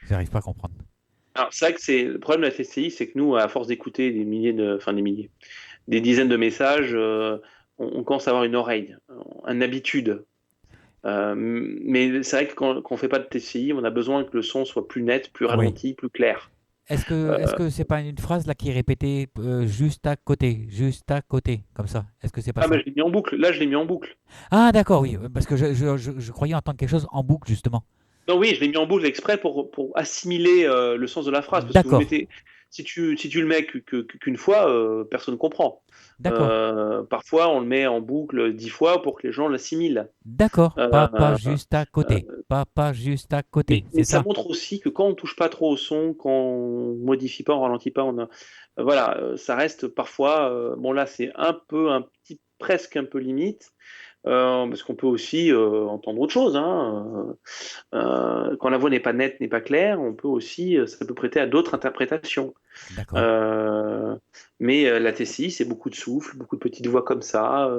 Speaker 1: J'arrive pas à comprendre.
Speaker 2: Alors, c'est vrai que le problème de la TCI, c'est que nous, à force d'écouter des dizaines de messages, on commence à avoir une oreille, une habitude. Mais c'est vrai que quand on fait pas de TCI, on a besoin que le son soit plus net, plus
Speaker 1: Oui.
Speaker 2: ralenti, plus clair.
Speaker 1: Est-ce que c'est pas une phrase là qui est répétée juste à côté, comme ça? Est-ce que c'est pas
Speaker 2: Ah, mais
Speaker 1: ça?
Speaker 2: je l'ai mis en boucle. Là, je l'ai mis en boucle.
Speaker 1: Ah d'accord, oui, parce que je croyais entendre quelque chose en boucle justement.
Speaker 2: Non, oui, je l'ai mis en boucle exprès pour assimiler le sens de la phrase. Parce que
Speaker 1: D'accord,
Speaker 2: si tu le mets qu'une fois, personne ne comprend.
Speaker 1: d'accord,
Speaker 2: Parfois, on le met en boucle 10 fois pour que les gens l'assimilent.
Speaker 1: d'accord. Papa
Speaker 2: Euh,
Speaker 1: juste à
Speaker 2: euh,
Speaker 1: côté, papa juste à
Speaker 2: mais
Speaker 1: côté,
Speaker 2: mais
Speaker 1: c'est
Speaker 2: ça
Speaker 1: ça?
Speaker 2: montre aussi que quand on touche pas trop au son, quand on modifie pas, on ralentit pas, voilà, ça reste parfois. Bon là, c'est presque un peu limite, parce qu'on peut aussi entendre autre chose, hein. Quand la voix n'est pas nette, n'est pas claire, on peut aussi, ça peut prêter à d'autres interprétations.
Speaker 1: D'accord.
Speaker 2: Mais la TCI, c'est beaucoup de souffle, beaucoup de petites voix comme ça,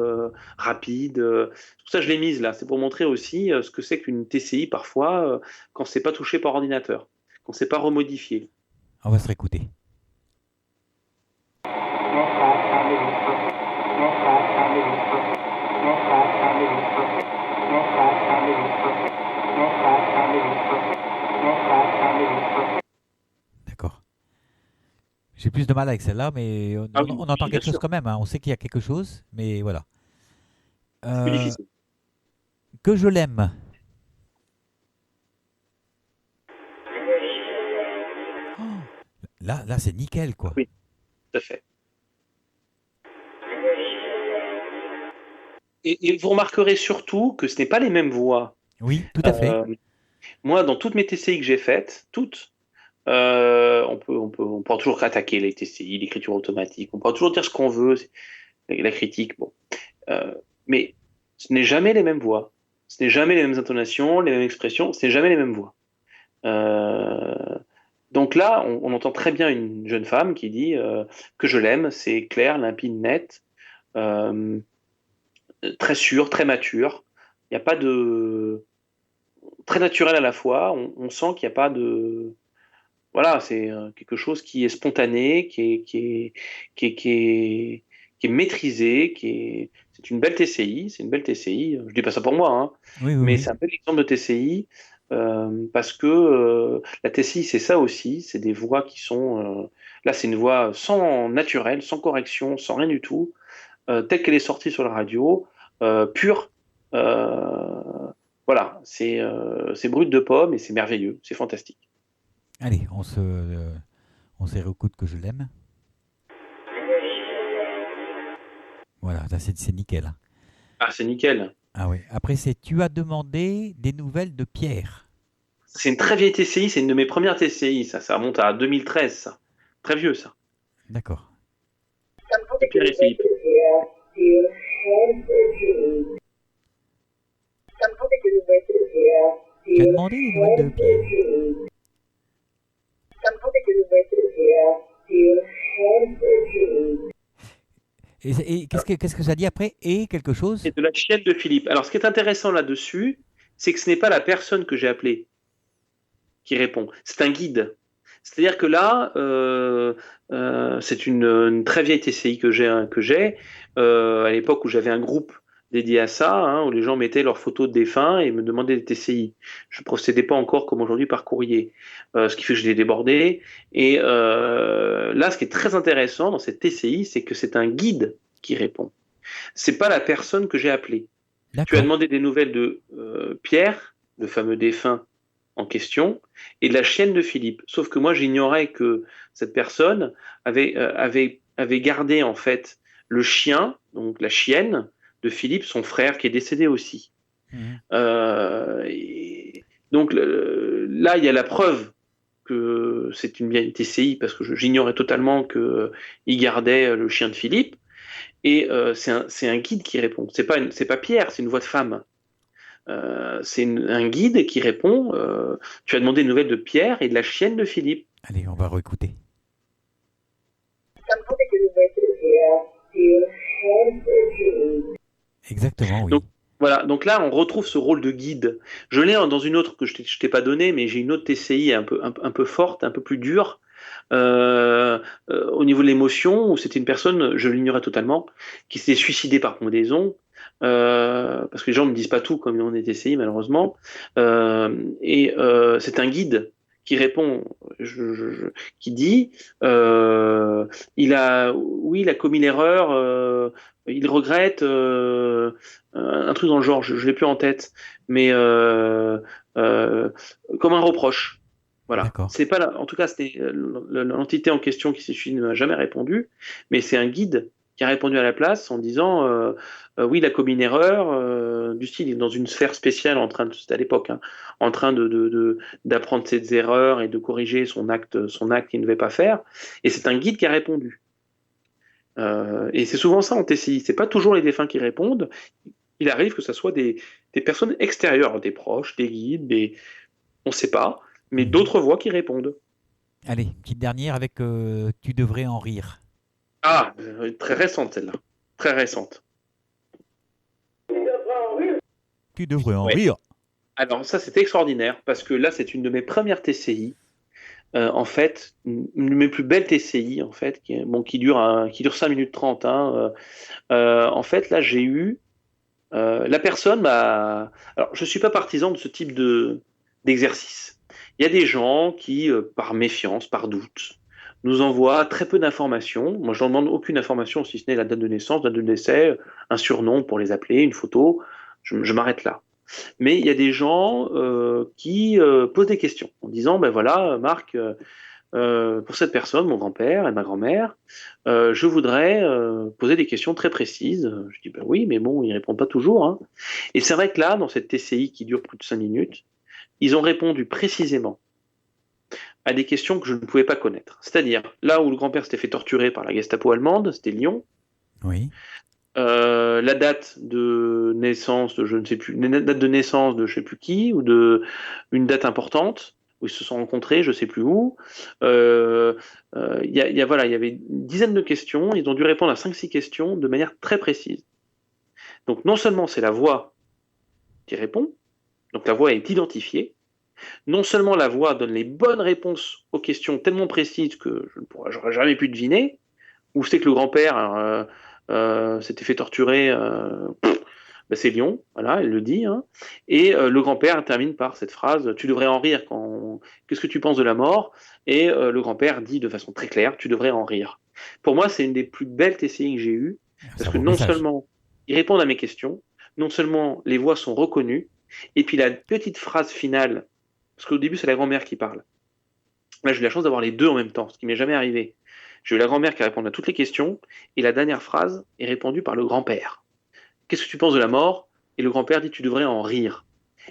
Speaker 2: rapides. C'est pour ça que je l'ai mise là. C'est pour montrer aussi ce que c'est qu'une TCI parfois quand c'est pas touché par ordinateur, quand c'est pas remodifié.
Speaker 1: On va se réécouter. D'accord. J'ai plus de mal avec celle-là, mais
Speaker 2: Ah oui,
Speaker 1: on entend
Speaker 2: bien
Speaker 1: quelque chose
Speaker 2: sûr.
Speaker 1: quand même, hein. On sait qu'il y a quelque chose, mais voilà.
Speaker 2: C'est plus difficile.
Speaker 1: Que je l'aime. Oh, là c'est nickel, quoi.
Speaker 2: Oui, tout à fait. Et vous remarquerez surtout que ce n'est pas les mêmes voix.
Speaker 1: Oui, tout à fait.
Speaker 2: Moi, dans toutes mes TCI que j'ai faites, toutes, on pourra toujours attaquer les TCI, l'écriture automatique, on pourra toujours dire ce qu'on veut, la critique, bon. Mais ce n'est jamais les mêmes voix, ce n'est jamais les mêmes intonations, les mêmes expressions, ce n'est jamais les mêmes voix. Donc là, on entend très bien une jeune femme qui dit que je l'aime, c'est clair, limpide, net, très sûr, très mature. Il n'y a pas de... Très naturel à la fois, on sent qu'il n'y a pas de... Voilà, c'est quelque chose qui est spontané, qui est maîtrisé, c'est une belle TCI, c'est une belle TCI. Je dis pas ça pour moi, hein,
Speaker 1: Oui, oui,
Speaker 2: mais
Speaker 1: oui.
Speaker 2: c'est un bel exemple de TCI parce que la TCI c'est ça aussi, c'est des voix qui sont là, c'est une voix sans naturel, sans correction, sans rien du tout, telle qu'elle est sortie sur la radio, pure. euh, voilà, c'est brut de pomme et c'est merveilleux, c'est fantastique.
Speaker 1: Allez, on se réécoute que je l'aime. Voilà, là c'est nickel, hein.
Speaker 2: Ah, c'est nickel.
Speaker 1: Ah ouais. Après, c'est tu as demandé des nouvelles de Pierre.
Speaker 2: C'est une très vieille TCI, c'est une de mes premières TCI, ça remonte à 2013, ça. Très vieux, ça.
Speaker 1: D'accord.
Speaker 2: De Pierre et Philippe.
Speaker 1: Tu as demandé des nouvelles de Pierre. Et qu'est-ce que ça dit après? Et quelque chose?
Speaker 2: Et de la chienne de Philippe. Alors, ce qui est intéressant là-dessus, c'est que ce n'est pas la personne que j'ai appelée qui répond, c'est un guide. C'est-à-dire que là, c'est une très vieille TCI que j'ai à l'époque où j'avais un groupe dédié à ça, hein, où les gens mettaient leurs photos de défunts et me demandaient des TCI. Je ne procédais pas encore comme aujourd'hui par courrier, ce qui fait que je l'ai débordé. Et là, ce qui est très intéressant dans cette TCI, c'est que c'est un guide qui répond. C'est pas la personne que j'ai appelée. Tu as
Speaker 1: D'accord.
Speaker 2: demandé des nouvelles de Pierre, le fameux défunt en question, et de la chienne de Philippe. Sauf que moi, j'ignorais que cette personne avait gardé en fait le chien, donc la chienne de Philippe, son frère, qui est décédé aussi.
Speaker 1: Mhm.
Speaker 2: Donc là, il y a la preuve que c'est une bien TCI, parce que j'ignorais totalement qu'il gardait le chien de Philippe. Et c'est un guide qui répond. C'est pas Pierre, c'est une voix de femme. C'est un guide qui répond. Tu as demandé une nouvelle de Pierre et de la chienne de Philippe.
Speaker 1: Allez, on va réécouter. Exactement, oui.
Speaker 2: Donc, voilà, donc là, on retrouve ce rôle de guide. Je l'ai dans une autre que je t'ai pas donnée, mais j'ai une autre TCI un peu forte, un peu plus dure, au niveau de l'émotion, où c'était une personne, je l'ignorais totalement, qui s'est suicidée par pendaison, parce que les gens ne me disent pas tout comme on est TCI, malheureusement. C'est un guide qui répond, qui dit, il a commis l'erreur, il regrette, un truc dans le genre, je l'ai plus en tête, mais comme un reproche. Voilà.
Speaker 1: D'accord.
Speaker 2: C'est pas en tout cas, c'était l'entité en question qui s'est suicidée ne m'a jamais répondu, mais c'est un guide qui a répondu à la place en disant oui, il a commis une erreur du style, il est dans une sphère spéciale c'était à l'époque, hein, en train d'apprendre ses erreurs et de corriger son acte qu'il ne devait pas faire. Et c'est un guide qui a répondu. Et c'est souvent ça en TCI. C'est pas toujours les défunts qui répondent. Il arrive que ce soit des personnes extérieures, des proches, des guides, on ne sait pas, mais d'autres voix qui répondent.
Speaker 1: Allez, une petite dernière avec Tu devrais en rire.
Speaker 2: Ah, très récente celle-là. Très récente.
Speaker 1: Tu devrais en
Speaker 2: Ouais.
Speaker 1: rire.
Speaker 2: Alors ça, c'était extraordinaire, parce que là, c'est une de mes premières TCI. En fait, une de mes plus belles TCI, en fait, qui dure 5 minutes 30. En fait, là, j'ai eu... la personne m'a... Alors, je ne suis pas partisan de ce type d'exercice. Il y a des gens qui, par méfiance, par doute, nous envoient très peu d'informations. Moi, je n'en demande aucune information, si ce n'est la date de naissance, date de décès, un surnom pour les appeler, une photo. Je m'arrête là. Mais il y a des gens qui posent des questions en disant, ben voilà, Marc, pour cette personne, mon grand-père et ma grand-mère, je voudrais poser des questions très précises. Je dis, ben oui, mais bon, ils ne répondent pas toujours. Hein. Et c'est vrai que là, dans cette TCI qui dure plus de 5 minutes, ils ont répondu précisément à des questions que je ne pouvais pas connaître. C'est-à-dire, là où le grand-père s'était fait torturer par la Gestapo allemande, c'était Lyon.
Speaker 1: Oui.
Speaker 2: La date de naissance de je ne sais plus, une date de naissance de je sais plus qui, ou de une date importante où ils se sont rencontrés, je sais plus où. Voilà, il y avait une dizaine de questions, ils ont dû répondre à 5-6 questions de manière très précise. Donc non seulement c'est la voix qui répond, donc la voix est identifiée, non seulement la voix donne les bonnes réponses aux questions tellement précises que j'aurais jamais pu deviner, ou c'est que le grand-père s'était fait torturer, c'est Lyon, voilà, elle le dit, hein. Et le grand-père termine par cette phrase, tu devrais en rire qu'est-ce que tu penses de la mort? Et le grand-père dit de façon très claire, tu devrais en rire. Pour moi, c'est une des plus belles TCI que j'ai eues, parce que non seulement ils répondent à mes questions, non seulement les voix sont reconnues, et puis la petite phrase finale, parce qu'au début c'est la grand-mère qui parle. Là, j'ai eu la chance d'avoir les deux en même temps, ce qui m'est jamais arrivé. J'ai eu la grand-mère qui répond à toutes les questions, et la dernière phrase est répondue par le grand-père. Qu'est-ce que tu penses de la mort? Et le grand-père dit, tu devrais en rire.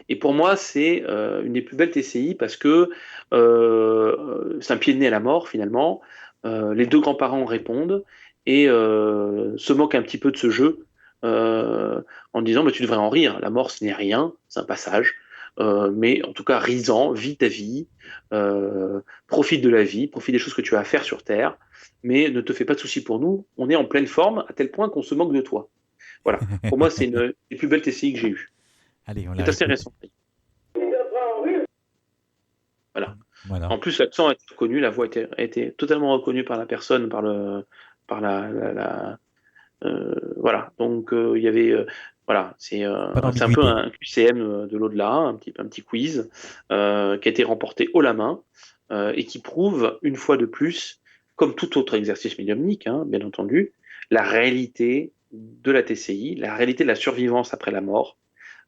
Speaker 2: Et pour moi, c'est une des plus belles TCI, parce que c'est un pied de nez à la mort, finalement. Les deux grands-parents répondent, et se moquent un petit peu de ce jeu, en disant, tu devrais en rire. La mort, ce n'est rien, c'est un passage. Mais en tout cas, ris-en, vis ta vie, profite de la vie, profite des choses que tu as à faire sur Terre, mais ne te fais pas de soucis pour nous, on est en pleine forme à tel point qu'on se moque de toi. Voilà, pour moi c'est une des plus belles TCI que j'ai eues.
Speaker 1: Allez, on
Speaker 2: c'est assez récent. Voilà. En plus l'accent a été reconnu, la voix a été totalement reconnue par la personne, voilà, donc il y avait... Voilà, c'est un peu un QCM de l'au-delà, un petit quiz qui a été remporté haut la main et qui prouve une fois de plus, comme tout autre exercice médiumnique, hein, bien entendu, la réalité de la TCI, la réalité de la survivance après la mort,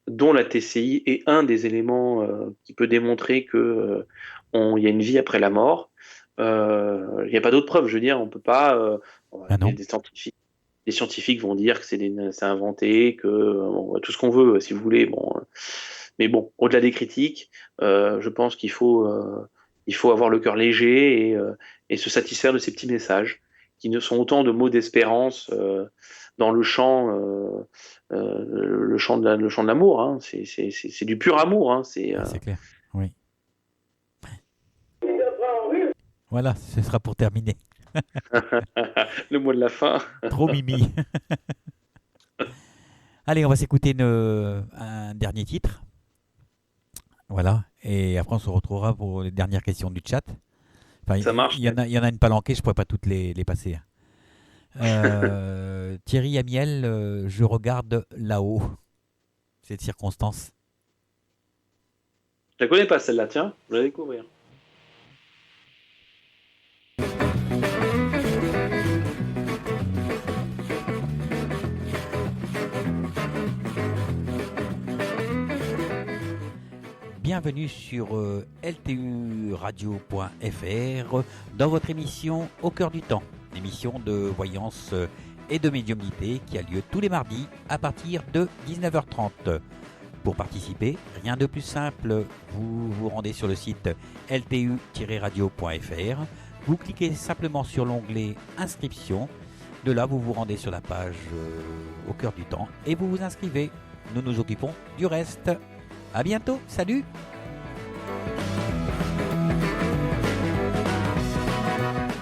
Speaker 2: dont la TCI est un des éléments qui peut démontrer qu'il y a une vie après la mort. Il n'y a pas d'autres preuves, je veux dire, on ne peut pas... des scientifiques vont dire que c'est inventé, que tout ce qu'on veut, si vous voulez. Mais bon, au-delà des critiques, je pense qu'il faut avoir le cœur léger et se satisfaire de ces petits messages qui ne sont autant de mots d'espérance dans le champ de l'amour. Hein. C'est du pur amour. Hein.
Speaker 1: C'est clair. Oui. Voilà, ce sera pour terminer.
Speaker 2: Le mot de la fin.
Speaker 1: Trop mimi. Allez, on va s'écouter un dernier titre. Voilà. Et après, on se retrouvera pour les dernières questions du chat. Enfin,
Speaker 2: ça marche.
Speaker 1: Il y en a une palanquée, je ne pourrais pas toutes les passer. Thierry Amiel, je regarde là-haut. Cette circonstance.
Speaker 2: Je la connais pas celle-là, tiens, je vais la découvrir.
Speaker 1: Bienvenue sur lturadio.fr dans votre émission Au cœur du temps, émission de voyance et de médiumnité qui a lieu tous les mardis à partir de 19h30. Pour participer, rien de plus simple, vous vous rendez sur le site ltu-radio.fr, vous cliquez simplement sur l'onglet Inscription, de là vous vous rendez sur la page Au cœur du temps et vous vous inscrivez. nous nous occupons du reste. À bientôt, salut.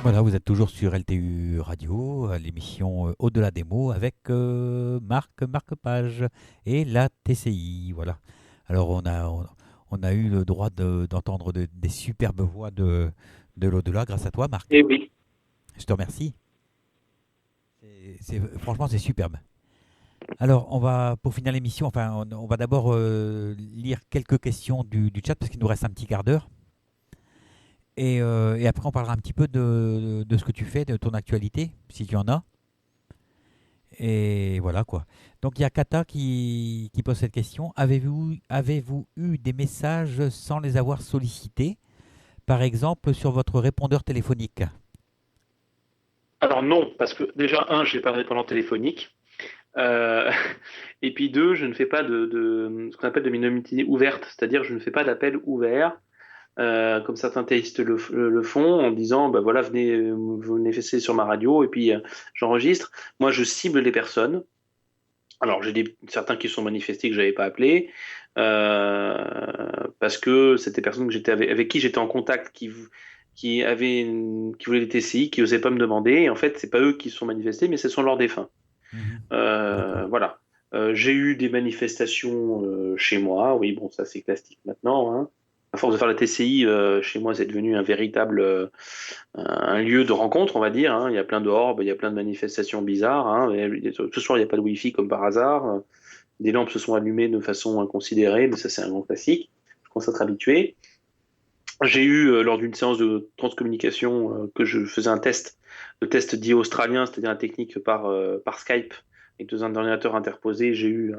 Speaker 1: Voilà, vous êtes toujours sur LTU Radio, à l'émission Au-delà des mots avec Marc Page et la TCI. Voilà. Alors on a eu le droit d'entendre des superbes voix de l'au-delà grâce à toi, Marc.
Speaker 2: Eh oui.
Speaker 1: Je te remercie. Franchement, c'est superbe. Alors, pour finir l'émission, enfin, on va d'abord lire quelques questions du chat parce qu'il nous reste un petit quart d'heure. Et après, on parlera un petit peu de ce que tu fais, de ton actualité, si tu en as. Et voilà quoi. Donc, il y a Kata qui pose cette question. Avez-vous eu des messages sans les avoir sollicités, par exemple sur votre répondeur téléphonique?
Speaker 2: Alors non, parce que déjà, je n'ai pas de répondant téléphonique. Et puis deux, je ne fais pas de ce qu'on appelle de minorité ouverte, c'est-à-dire je ne fais pas d'appel ouvert, comme certains télévistes le font, en disant voilà, venez manifester sur ma radio et puis j'enregistre. Moi, je cible les personnes. Alors j'ai certains qui sont manifestés que je n'avais pas appelé parce que c'était des personnes que avec qui j'étais en contact, qui voulaient les TCI, qui n'osaient pas me demander. Et en fait, c'est pas eux qui se sont manifestés, mais ce sont leurs défunts. Voilà. J'ai eu des manifestations chez moi. Oui, bon, ça c'est classique maintenant. Hein. À force de faire la TCI, chez moi, c'est devenu un véritable un lieu de rencontre, on va dire. Hein. Il y a plein d'orbes, il y a plein de manifestations bizarres. Hein. Ce soir, il n'y a pas de Wi-Fi comme par hasard. Des lampes se sont allumées de façon inconsidérée, mais ça c'est un grand classique. Je commence à être habitué. J'ai eu, lors d'une séance de transcommunication, que je faisais un test, le test dit australien, c'est-à-dire une technique par Skype, avec deux ordinateurs interposés. J'ai eu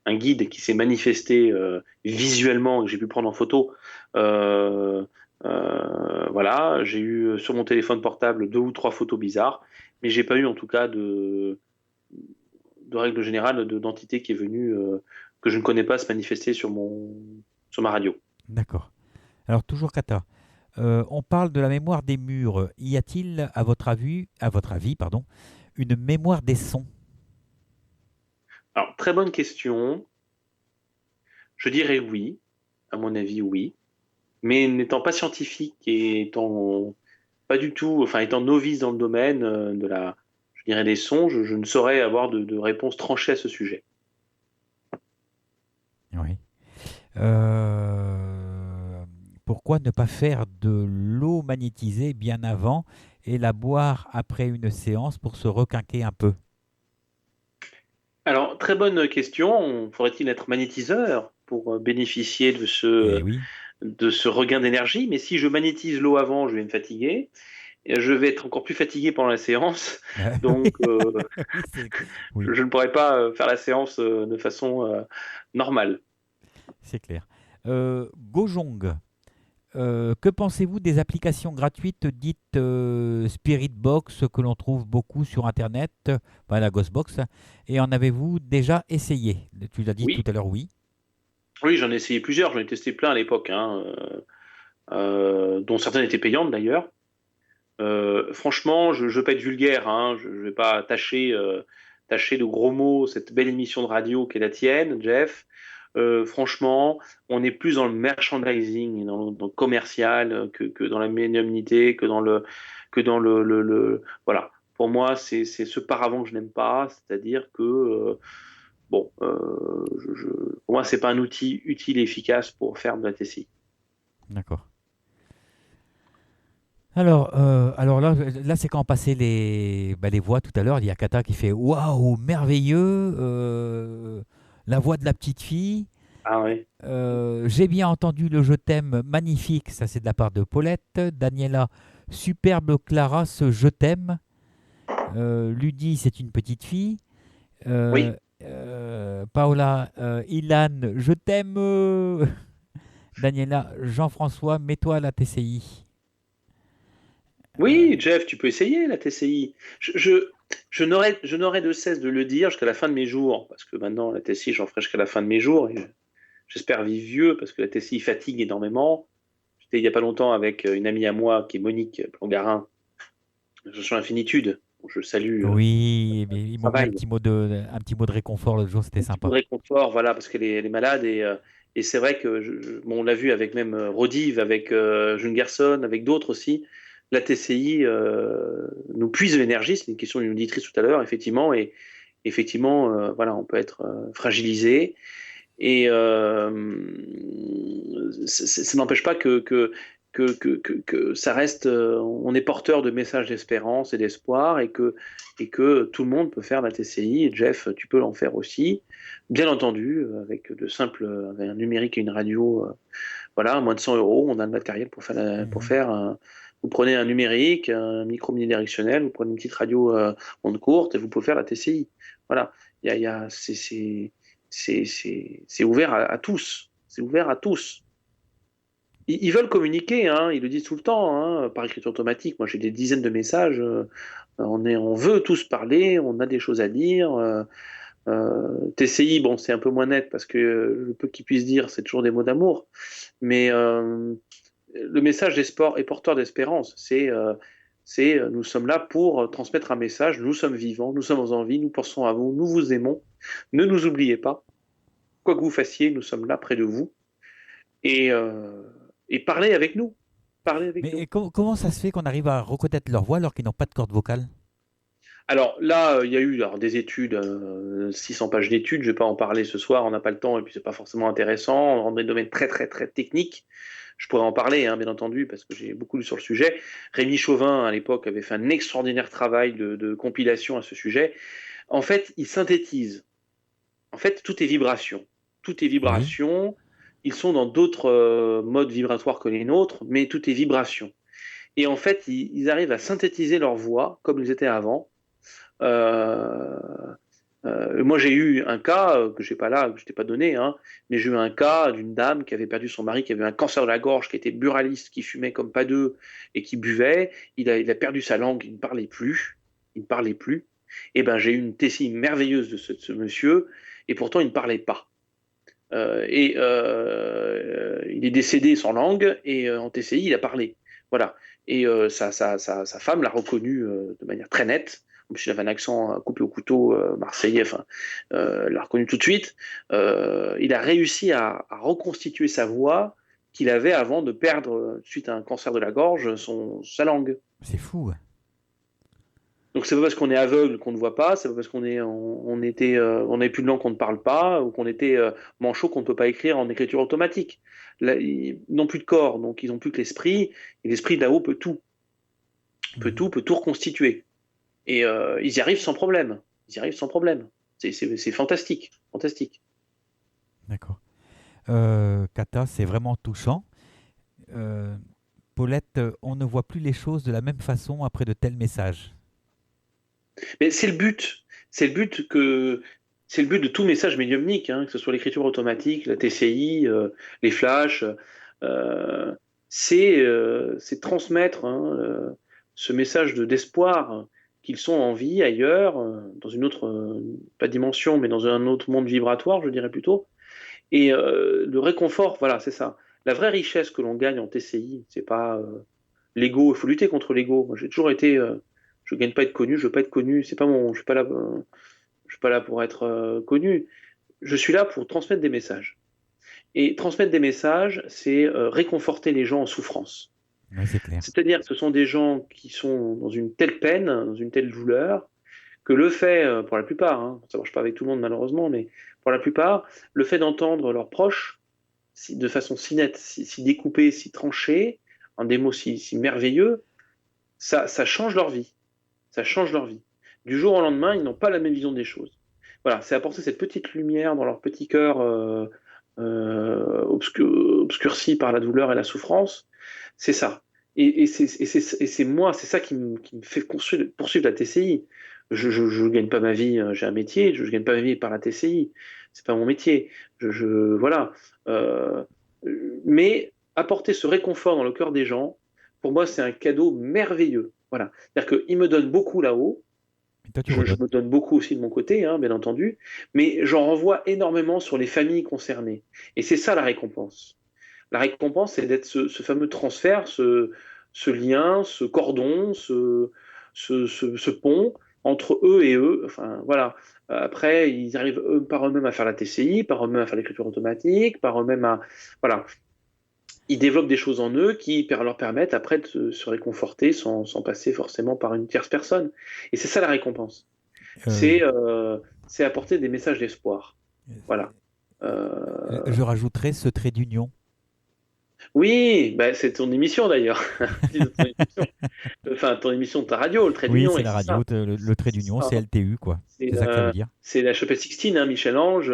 Speaker 2: un guide qui s'est manifesté visuellement, que j'ai pu prendre en photo. Voilà, j'ai eu sur mon téléphone portable 2 ou 3 photos bizarres, mais j'ai pas eu en tout cas de règle générale d'entité qui est venue, que je ne connais pas, se manifester sur ma radio.
Speaker 1: D'accord. Alors, toujours Kata, on parle de la mémoire des murs. Y a-t-il, à votre avis, une mémoire des sons?
Speaker 2: Alors, très bonne question. Je dirais oui, à mon avis, oui. Mais n'étant pas scientifique et étant pas du tout, enfin, étant novice dans le domaine je dirais des sons, je ne saurais avoir de réponse tranchée à ce sujet.
Speaker 1: Oui. Pourquoi ne pas faire de l'eau magnétisée bien avant et la boire après une séance pour se requinquer un peu?
Speaker 2: Alors, très bonne question. Faudrait-il être magnétiseur pour bénéficier de ce regain d'énergie? Mais si je magnétise l'eau avant, je vais me fatiguer. Et je vais être encore plus fatigué pendant la séance. Donc, je ne pourrai pas faire la séance de façon normale.
Speaker 1: C'est clair. Gojong, que pensez-vous des applications gratuites dites Spirit Box que l'on trouve beaucoup sur Internet, la Ghostbox, et en avez-vous déjà essayé? Tu l'as dit tout à l'heure, oui.
Speaker 2: Oui, j'en ai essayé plusieurs, j'en ai testé plein à l'époque, dont certaines étaient payantes d'ailleurs. Franchement, je ne veux pas être vulgaire, je ne vais pas tâcher de gros mots cette belle émission de radio qu'est la tienne, Jeff. Franchement, on est plus dans le merchandising, dans le commercial que dans la médiumnité, que dans le voilà. Pour moi, c'est ce paravent que je n'aime pas, c'est-à-dire que pour moi, c'est pas un outil utile et efficace pour faire de la TCI.
Speaker 1: D'accord. Alors là c'est quand passaient les voix tout à l'heure. Il y a Kata qui fait waouh, merveilleux, la voix de la petite fille.
Speaker 2: Ah oui.
Speaker 1: J'ai bien entendu le je t'aime magnifique, ça c'est de la part de Paulette. Daniela, superbe. Clara, ce je t'aime. Ludie, c'est une petite fille.
Speaker 2: Oui.
Speaker 1: Paola, Ilan, je t'aime. Daniela, Jean-François, mets-toi à la TCI.
Speaker 2: Oui, Jeff, tu peux essayer la TCI. Je n'aurai de cesse de le dire jusqu'à la fin de mes jours, parce que maintenant la TCI, j'en ferai jusqu'à la fin de mes jours, et j'espère vivre vieux, parce que la TCI fatigue énormément. J'étais il n'y a pas longtemps avec une amie à moi, qui est Monique Plangarin, sur Infinitude. je salue
Speaker 1: Oui, mais ils
Speaker 2: le
Speaker 1: m'ont mis
Speaker 2: travail.
Speaker 1: un petit mot de réconfort l'autre jour, c'était
Speaker 2: Un petit peu
Speaker 1: sympa.
Speaker 2: de réconfort, voilà, parce qu'elle est malade et c'est vrai que bon, on l'a vu avec même Rodive, avec June Gerson, avec d'autres aussi. La TCI nous puise l'énergie, c'est une question d'une auditrice tout à l'heure, effectivement, et effectivement, voilà, on peut être fragilisé et ça n'empêche pas que ça reste, on est porteur de messages d'espérance et d'espoir et que tout le monde peut faire la TCI. Et Jeff, tu peux l'en faire aussi, bien entendu, avec avec un numérique et une radio, voilà, à moins de 100 euros, on a le matériel pour
Speaker 1: Mhm.
Speaker 2: faire vous prenez un numérique, un micro unidirectionnel, vous prenez une petite radio onde courte et vous pouvez faire la TCI. Voilà, il y a, c'est ouvert à tous. C'est ouvert à tous. Ils veulent communiquer, hein, ils le disent tout le temps, hein, par écriture automatique. Moi, j'ai des dizaines de messages. On veut tous parler, on a des choses à dire. TCI, bon, c'est un peu moins net parce que le peu qu'ils puissent dire, c'est toujours des mots d'amour. Mais le message des sports est porteur d'espérance. Nous sommes là pour transmettre un message. Nous sommes vivants, nous sommes en vie, nous pensons à vous, nous vous aimons. Ne nous oubliez pas. Quoi que vous fassiez, nous sommes là près de vous. Et, euh, et parlez avec nous. Parlez avec
Speaker 1: Mais
Speaker 2: nous.
Speaker 1: comment ça se fait qu'on arrive à reconnaître leur voix alors qu'ils n'ont pas de corde vocale?
Speaker 2: Alors là, il y a eu des études, 600 pages d'études. Je ne vais pas en parler ce soir, on n'a pas le temps et puis c'est pas forcément intéressant. On rentre dans des domaines très très très techniques. Je pourrais en parler, hein, bien entendu, parce que j'ai beaucoup lu sur le sujet. Rémi Chauvin, à l'époque, avait fait un extraordinaire travail de compilation à ce sujet. En fait, il synthétise. En fait, tout est vibration. Tout est
Speaker 1: Oui.
Speaker 2: vibration. Ils sont dans d'autres modes vibratoires que les nôtres, mais tout est vibration. Et en fait, ils arrivent à synthétiser leur voix comme ils étaient avant. Euh, Moi, j'ai eu un cas que je n'ai pas là, que je t'ai pas donné, hein, mais j'ai eu un cas d'une dame qui avait perdu son mari, qui avait un cancer de la gorge, qui était buraliste, qui fumait comme pas deux et qui buvait. Il a perdu sa langue, il ne parlait plus. Il ne parlait plus. Et ben, j'ai eu une tessie merveilleuse de ce monsieur, et pourtant il ne parlait pas. Il est décédé sans langue, et en TCI, il a parlé. Voilà. Et sa femme l'a reconnu de manière très nette. Même s'il avait un accent coupé au couteau marseillais, enfin, l'a reconnu tout de suite. Il a réussi à reconstituer sa voix qu'il avait avant de perdre, suite à un cancer de la gorge, sa langue.
Speaker 1: C'est fou.
Speaker 2: Donc c'est pas parce qu'on est aveugle qu'on ne voit pas, c'est pas parce on n'avait plus de langue qu'on ne parle pas, ou qu'on était manchot qu'on ne peut pas écrire en écriture automatique. Là, ils n'ont plus de corps, donc ils n'ont plus que l'esprit, et l'esprit de là-haut peut tout,
Speaker 1: Mhm.
Speaker 2: peut tout reconstituer. Et ils y arrivent sans problème. Ils y arrivent sans problème. C'est fantastique, fantastique.
Speaker 1: D'accord. Kata, c'est vraiment touchant. Euh, Paulette, on ne voit plus les choses de la même façon après de tels messages.
Speaker 2: Mais c'est le but. C'est le but que c'est le but de tout message médiumnique, hein, que ce soit l'écriture automatique, la TCI, les flashs. Euh, c'est transmettre ce message d'espoir qu'ils sont en vie ailleurs, dans une autre pas dimension, mais dans un autre monde vibratoire, je dirais plutôt. Et le réconfort, voilà, c'est ça. La vraie richesse que l'on gagne en TCI, c'est pas l'ego. Il faut lutter contre l'ego. Moi, j'ai toujours été je gagne pas à être connu, je veux pas être connu, c'est pas je suis pas là, je suis pas là pour être connu. Je suis là pour transmettre des messages. Et transmettre des messages, c'est réconforter les gens en souffrance.
Speaker 1: Oui, c'est clair.
Speaker 2: C'est-à-dire que ce sont des gens qui sont dans une telle peine, dans une telle douleur, que le fait, pour la plupart, hein, ça marche pas avec tout le monde malheureusement, mais pour la plupart, le fait d'entendre leurs proches de façon si nette, si découpée, si tranchée, en des mots si merveilleux, ça change leur vie. Ça change leur vie. Du jour au lendemain, ils n'ont pas la même vision des choses. Voilà, c'est apporter cette petite lumière dans leur petit cœur obscurci par la douleur et la souffrance. C'est ça. Et c'est moi, c'est ça qui me fait poursuivre la TCI. Je ne gagne pas ma vie, j'ai un métier, je ne gagne pas ma vie par la TCI. C'est pas mon métier. Voilà. Euh, mais apporter ce réconfort dans le cœur des gens, pour moi, c'est un cadeau merveilleux. Voilà. C'est-à-dire qu'il me donne beaucoup là-haut,
Speaker 1: Et toi, tu
Speaker 2: je
Speaker 1: redonnes.
Speaker 2: me donne beaucoup aussi de mon côté, hein, bien entendu, mais j'en renvoie énormément sur les familles concernées. Et c'est ça la récompense. La récompense, c'est d'être ce fameux transfert, ce lien, ce cordon, ce pont entre eux et eux. Enfin, voilà. Après, ils arrivent par eux-mêmes à faire la TCI, par eux-mêmes à faire l'écriture automatique, par eux-mêmes à... Voilà. Ils développent des choses en eux qui leur permettent après de se réconforter sans passer forcément par une tierce personne. Et c'est ça la récompense. C'est apporter des messages d'espoir. Voilà.
Speaker 1: Je rajouterais ce trait d'union.
Speaker 2: Oui, bah, c'est ton émission d'ailleurs. Enfin, ton émission de ta radio, le trait
Speaker 1: Oui,
Speaker 2: d'union.
Speaker 1: c'est la radio, le trait d'union, c'est LTU, quoi. C'est ça que ça veut dire.
Speaker 2: C'est la Chapelle Sixtine, hein, Michel-Ange,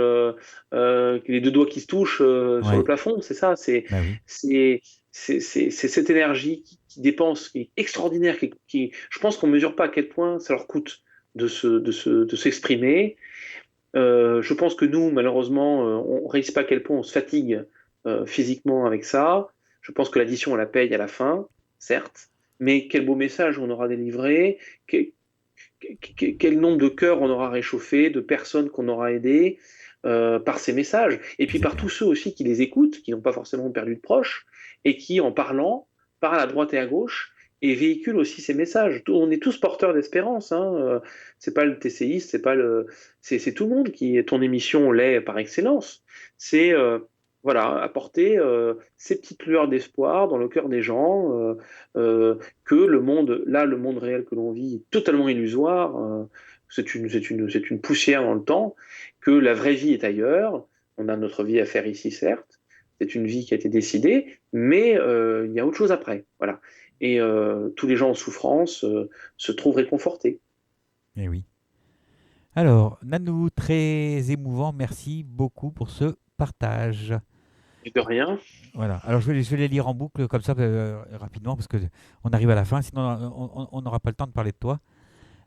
Speaker 2: les deux doigts qui se touchent sur le plafond, c'est ça.
Speaker 1: Bah oui.
Speaker 2: C'est cette énergie qui dépense, qui est extraordinaire. Je pense qu'on ne mesure pas à quel point ça leur coûte de s'exprimer. Je pense que nous, malheureusement, on ne réalise pas à quel point on se fatigue physiquement avec ça. Je pense que l'addition, on la paye à la fin, certes, mais quel beau message on aura délivré, quel nombre de cœurs on aura réchauffé, de personnes qu'on aura aidées par ces messages, et puis par tous ceux aussi qui les écoutent, qui n'ont pas forcément perdu de proches, et qui, en parlant, parlent à droite et à gauche, et véhiculent aussi ces messages. On est tous porteurs d'espérance, hein. C'est pas le TCI, c'est tout le monde qui, ton émission l'est par excellence. C'est voilà, apporter ces petites lueurs d'espoir dans le cœur des gens, que le monde réel que l'on vit est totalement illusoire, c'est une poussière dans le temps, que la vraie vie est ailleurs, on a notre vie à faire ici certes, c'est une vie qui a été décidée, mais il y a autre chose après, voilà. Et tous les gens en souffrance se trouvent réconfortés.
Speaker 1: Eh oui. Alors, Nanou, très émouvant, merci beaucoup pour ce partage.
Speaker 2: Et de rien.
Speaker 1: Voilà. Alors, je vais les lire en boucle comme ça rapidement parce qu'on arrive à la fin, sinon on n'aura pas le temps de parler de toi.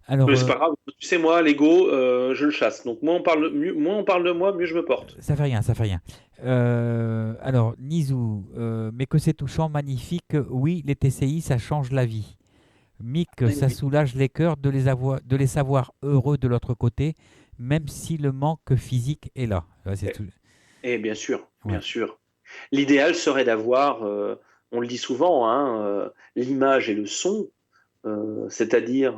Speaker 1: Alors,
Speaker 2: c'est pas grave, tu sais, moi, l'ego, je le chasse. Donc, moins on parle de moi, mieux je me porte.
Speaker 1: Ça fait rien, ça fait rien. Alors, Nizou, mais que c'est touchant, magnifique. Oui, les TCI, ça change la vie. Mick, ça soulage les cœurs de les savoir heureux de l'autre côté, même si le manque physique est là.
Speaker 2: Et bien sûr, bien sûr. L'idéal serait d'avoir, on le dit souvent, hein, l'image et le son, c'est-à-dire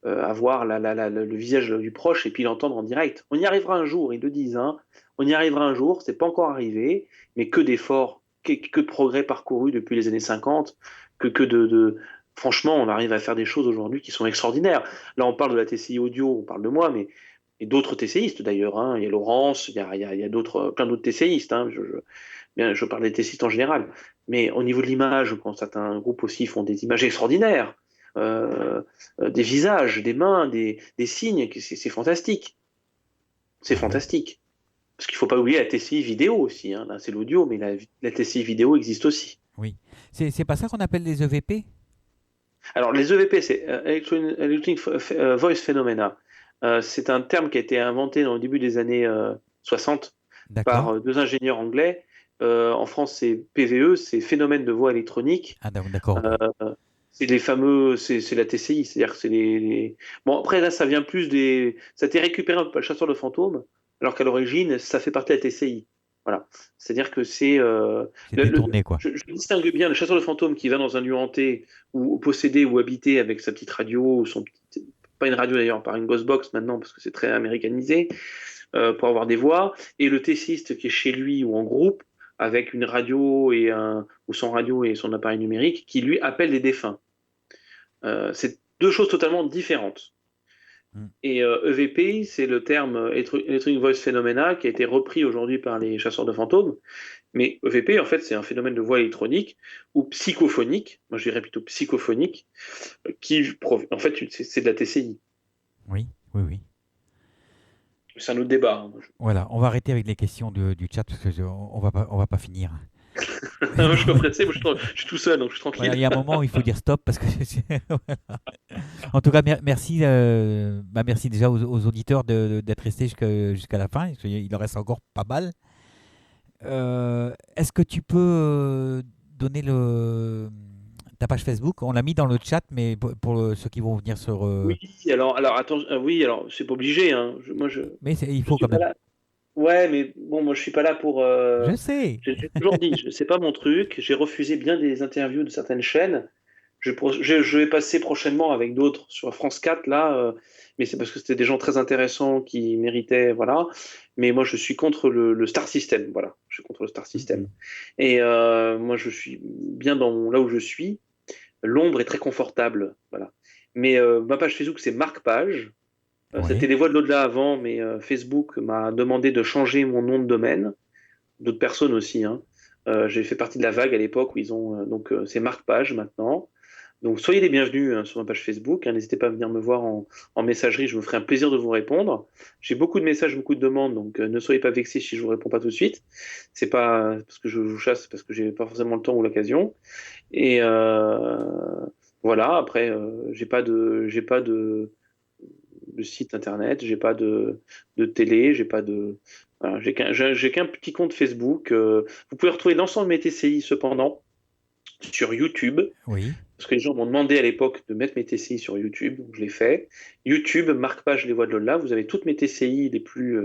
Speaker 2: avoir le visage du proche et puis l'entendre en direct. On y arrivera un jour, ils le disent, hein, on y arrivera un jour, c'est pas encore arrivé, mais que d'efforts, que de progrès parcourus depuis les années 50, franchement, on arrive à faire des choses aujourd'hui qui sont extraordinaires. Là, on parle de la TCI audio, on parle de moi, mais et d'autres TCistes d'ailleurs, hein. Il y a Laurence, il y a plein d'autres TCistes, hein. Je parle des TCistes en général, mais au niveau de l'image, quand certains groupes aussi font des images extraordinaires, des visages, des mains, des signes, c'est fantastique. C'est fantastique. Parce qu'il ne faut pas oublier la TCI vidéo aussi, hein. Là, c'est l'audio, mais la TCI vidéo existe aussi.
Speaker 1: Oui. C'est pas ça qu'on appelle les EVP ?
Speaker 2: Alors, les EVP, c'est Electronic Voice Phenomena. C'est un terme qui a été inventé dans le début des années 60 par deux ingénieurs anglais. En France, c'est PVE, c'est phénomène de voix électronique.
Speaker 1: Ah, d'accord.
Speaker 2: C'est les fameux, c'est la TCI, c'est-à-dire que c'est les... Bon, après, là, ça vient plus des... Ça a été récupéré un peu par le chasseur de fantômes, alors qu'à l'origine, ça fait partie de la TCI. Voilà. C'est-à-dire que c'est...
Speaker 1: détourné, quoi.
Speaker 2: Je distingue bien le chasseur de fantômes qui va dans un lieu hanté, ou possédé, ou habité avec sa petite radio, ou pas une radio d'ailleurs, par une Ghostbox maintenant, parce que c'est très américanisé, pour avoir des voix, et le TCiste qui est chez lui ou en groupe, avec une radio ou son radio et son appareil numérique, qui lui appelle des défunts. C'est deux choses totalement différentes. Et EVP, c'est le terme Electronic Voice Phenomena qui a été repris aujourd'hui par les chasseurs de fantômes. Mais EVP, en fait, c'est un phénomène de voix électronique ou psychophonique, moi je dirais plutôt psychophonique, en fait, c'est de la TCI.
Speaker 1: Oui.
Speaker 2: C'est un autre débat. Hein.
Speaker 1: Voilà, on va arrêter avec les questions du chat parce qu'on va pas finir.
Speaker 2: Moi, je suis pas pressé, je suis tout seul, donc je suis tranquille.
Speaker 1: Voilà, il y a un moment où il faut dire stop parce que. Voilà. En tout cas, merci. Merci déjà aux auditeurs d'être restés jusqu'à la fin. Il en reste encore pas mal. Est-ce que tu peux donner ta page Facebook? On l'a mis dans le chat, mais pour ceux qui vont venir sur.
Speaker 2: Oui, alors attends, c'est pas obligé. Hein.
Speaker 1: Mais il faut quand même.
Speaker 2: Ouais, mais bon, moi je suis pas là pour.
Speaker 1: Je sais.
Speaker 2: J'ai toujours dit, c'est pas mon truc. J'ai refusé bien des interviews de certaines chaînes. Je vais passer prochainement avec d'autres sur France 4 là, mais c'est parce que c'était des gens très intéressants qui méritaient, voilà. Mais moi, je suis contre le Star System, voilà. Je suis contre le Star System. Et moi, je suis bien là où je suis. L'ombre est très confortable, voilà. Mais ma page Facebook, c'est Marc Page. C'était les Voix de l'au-delà avant, mais Facebook m'a demandé de changer mon nom de domaine. D'autres personnes aussi, hein. J'ai fait partie de la vague à l'époque où ils ont. Donc, c'est Marc Page maintenant. Donc, soyez les bienvenus sur ma page Facebook. Hein. N'hésitez pas à venir me voir en messagerie. Je me ferai un plaisir de vous répondre. J'ai beaucoup de messages, beaucoup de demandes. Donc, ne soyez pas vexés si je ne vous réponds pas tout de suite. C'est pas parce que je vous chasse, c'est parce que j'ai pas forcément le temps ou l'occasion. Et voilà. Après, j'ai pas de site internet, j'ai pas de télé, j'ai pas de. Voilà, j'ai qu'un petit compte Facebook. Vous pouvez retrouver l'ensemble de mes TCI cependant sur YouTube.
Speaker 1: Oui.
Speaker 2: Parce que les gens m'ont demandé à l'époque de mettre mes TCI sur YouTube, donc je l'ai fait. YouTube, Marc Page, les Voix de Lola, vous avez toutes mes TCI les plus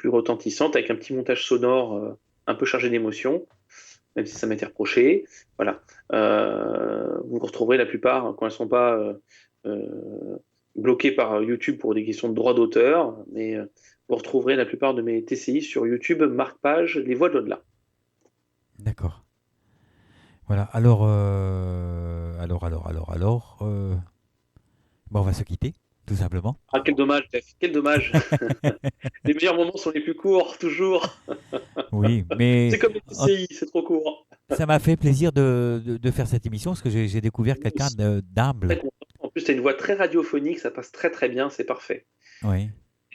Speaker 2: retentissantes, avec un petit montage sonore un peu chargé d'émotion, même si ça m'a été reproché. Voilà. Vous retrouverez la plupart, quand elles ne sont pas bloquées par YouTube pour des questions de droit d'auteur, mais vous retrouverez la plupart de mes TCI sur YouTube, Marc Page, les Voix de Lola.
Speaker 1: D'accord. Voilà, alors, on va se quitter, tout simplement.
Speaker 2: Ah, quel dommage, Jeff, quel dommage. Les meilleurs moments sont les plus courts, toujours.
Speaker 1: Oui, mais
Speaker 2: c'est comme les TCI, c'est trop court.
Speaker 1: Ça m'a fait plaisir de faire cette émission, parce que j'ai découvert quelqu'un d'humble.
Speaker 2: En plus, tu as une voix très radiophonique, ça passe très très bien, c'est parfait.
Speaker 1: Oui.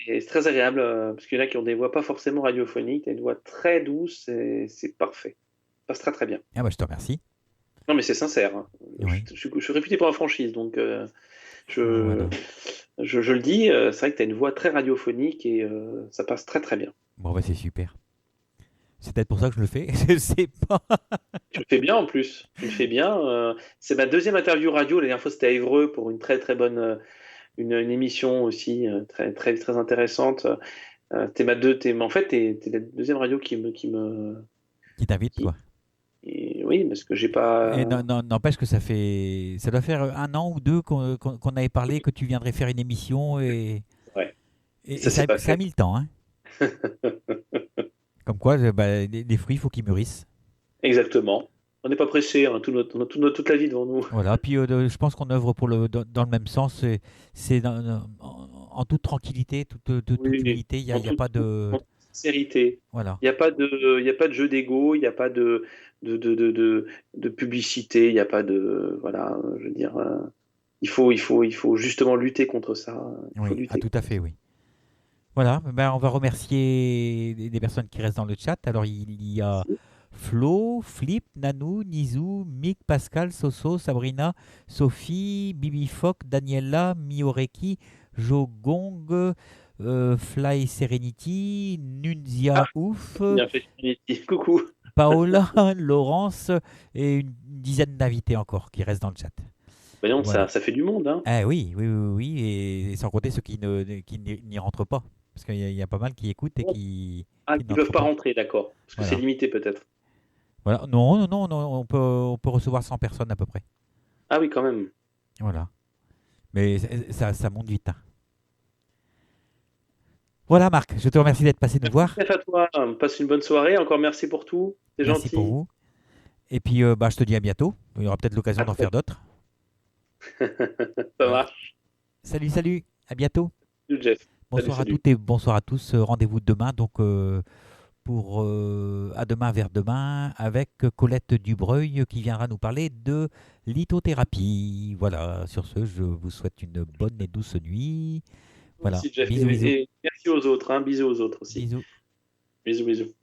Speaker 2: Et c'est très agréable, parce qu'il y en a qui ont des voix pas forcément radiophoniques, tu as une voix très douce, et c'est parfait. Ça passe très très bien.
Speaker 1: Ah bah, je te remercie.
Speaker 2: Non, mais c'est sincère. Hein.
Speaker 1: Oui.
Speaker 2: Je suis réputé pour la franchise, donc je le dis, c'est vrai que tu as une voix très radiophonique et ça passe très très bien.
Speaker 1: Bon, bah, c'est super. C'est peut-être pour ça que je le fais, je sais pas.
Speaker 2: Tu le fais bien en plus, tu le fais bien. C'est ma deuxième interview radio, la dernière fois c'était à Évreux pour une très très bonne une émission aussi très très très intéressante. En fait, t'es la deuxième radio qui
Speaker 1: t'invite, quoi.
Speaker 2: Et oui, parce que j'ai pas.
Speaker 1: Et n'empêche que ça doit faire 1 an ou 2 qu'on avait parlé que tu viendrais faire une émission et
Speaker 2: ouais.
Speaker 1: Et ça a mis le temps, hein. Comme quoi, les fruits, il faut qu'ils mûrissent.
Speaker 2: Exactement. On n'est pas pressé, on a toute la vie devant nous.
Speaker 1: Voilà, puis je pense qu'on œuvre dans le même sens. C'est en toute tranquillité, toute humilité. Il n'y a pas de.
Speaker 2: En toute sincérité.
Speaker 1: Voilà.
Speaker 2: Il n'y a pas de jeu d'ego, il n'y a pas de publicité, il n'y a pas de. Voilà, je veux dire. Il faut justement lutter contre ça.
Speaker 1: Oui, tout à fait, oui. Voilà, on va remercier les personnes qui restent dans le chat. Alors, il y a Flo, Flip, Nanou, Nizou, Mick, Pascal, Soso, Sabrina, Sophie, Bibi Fock, Daniela, Mioreki, Jogong, Fly Serenity, Nunzia Ouf,
Speaker 2: Bien fait, coucou.
Speaker 1: Paola, Laurence et une dizaine d'invités encore qui restent dans le chat.
Speaker 2: Ben non, voilà. ça fait du monde. Hein.
Speaker 1: Ah oui, et sans compter ceux qui n'y rentrent pas. Parce qu'il y a pas mal qui écoutent et qui
Speaker 2: ne peuvent pas rentrer, d'accord. Parce que c'est limité peut-être.
Speaker 1: Voilà. Non, on peut recevoir 100 personnes à peu près.
Speaker 2: Ah oui, quand même.
Speaker 1: Voilà. Mais ça monte vite. Hein. Voilà, Marc, je te remercie d'être passé nous voir.
Speaker 2: Merci à toi, passe une bonne soirée. Encore merci pour tout. C'est gentil.
Speaker 1: Merci pour vous. Et puis, je te dis à bientôt. Il y aura peut-être l'occasion d'en faire d'autres.
Speaker 2: Ça marche.
Speaker 1: Salut. À bientôt.
Speaker 2: Salut, Jeff.
Speaker 1: Bonsoir
Speaker 2: salut.
Speaker 1: À toutes et bonsoir à tous. Rendez-vous demain donc pour à demain vers demain avec Colette Dubreuil qui viendra nous parler de lithothérapie. Voilà, sur ce, je vous souhaite une bonne et douce nuit. Voilà.
Speaker 2: Merci, Jeff.
Speaker 1: Bisous.
Speaker 2: Et merci aux autres, hein. Bisous aux autres aussi.
Speaker 1: Bisous.
Speaker 2: Bisous.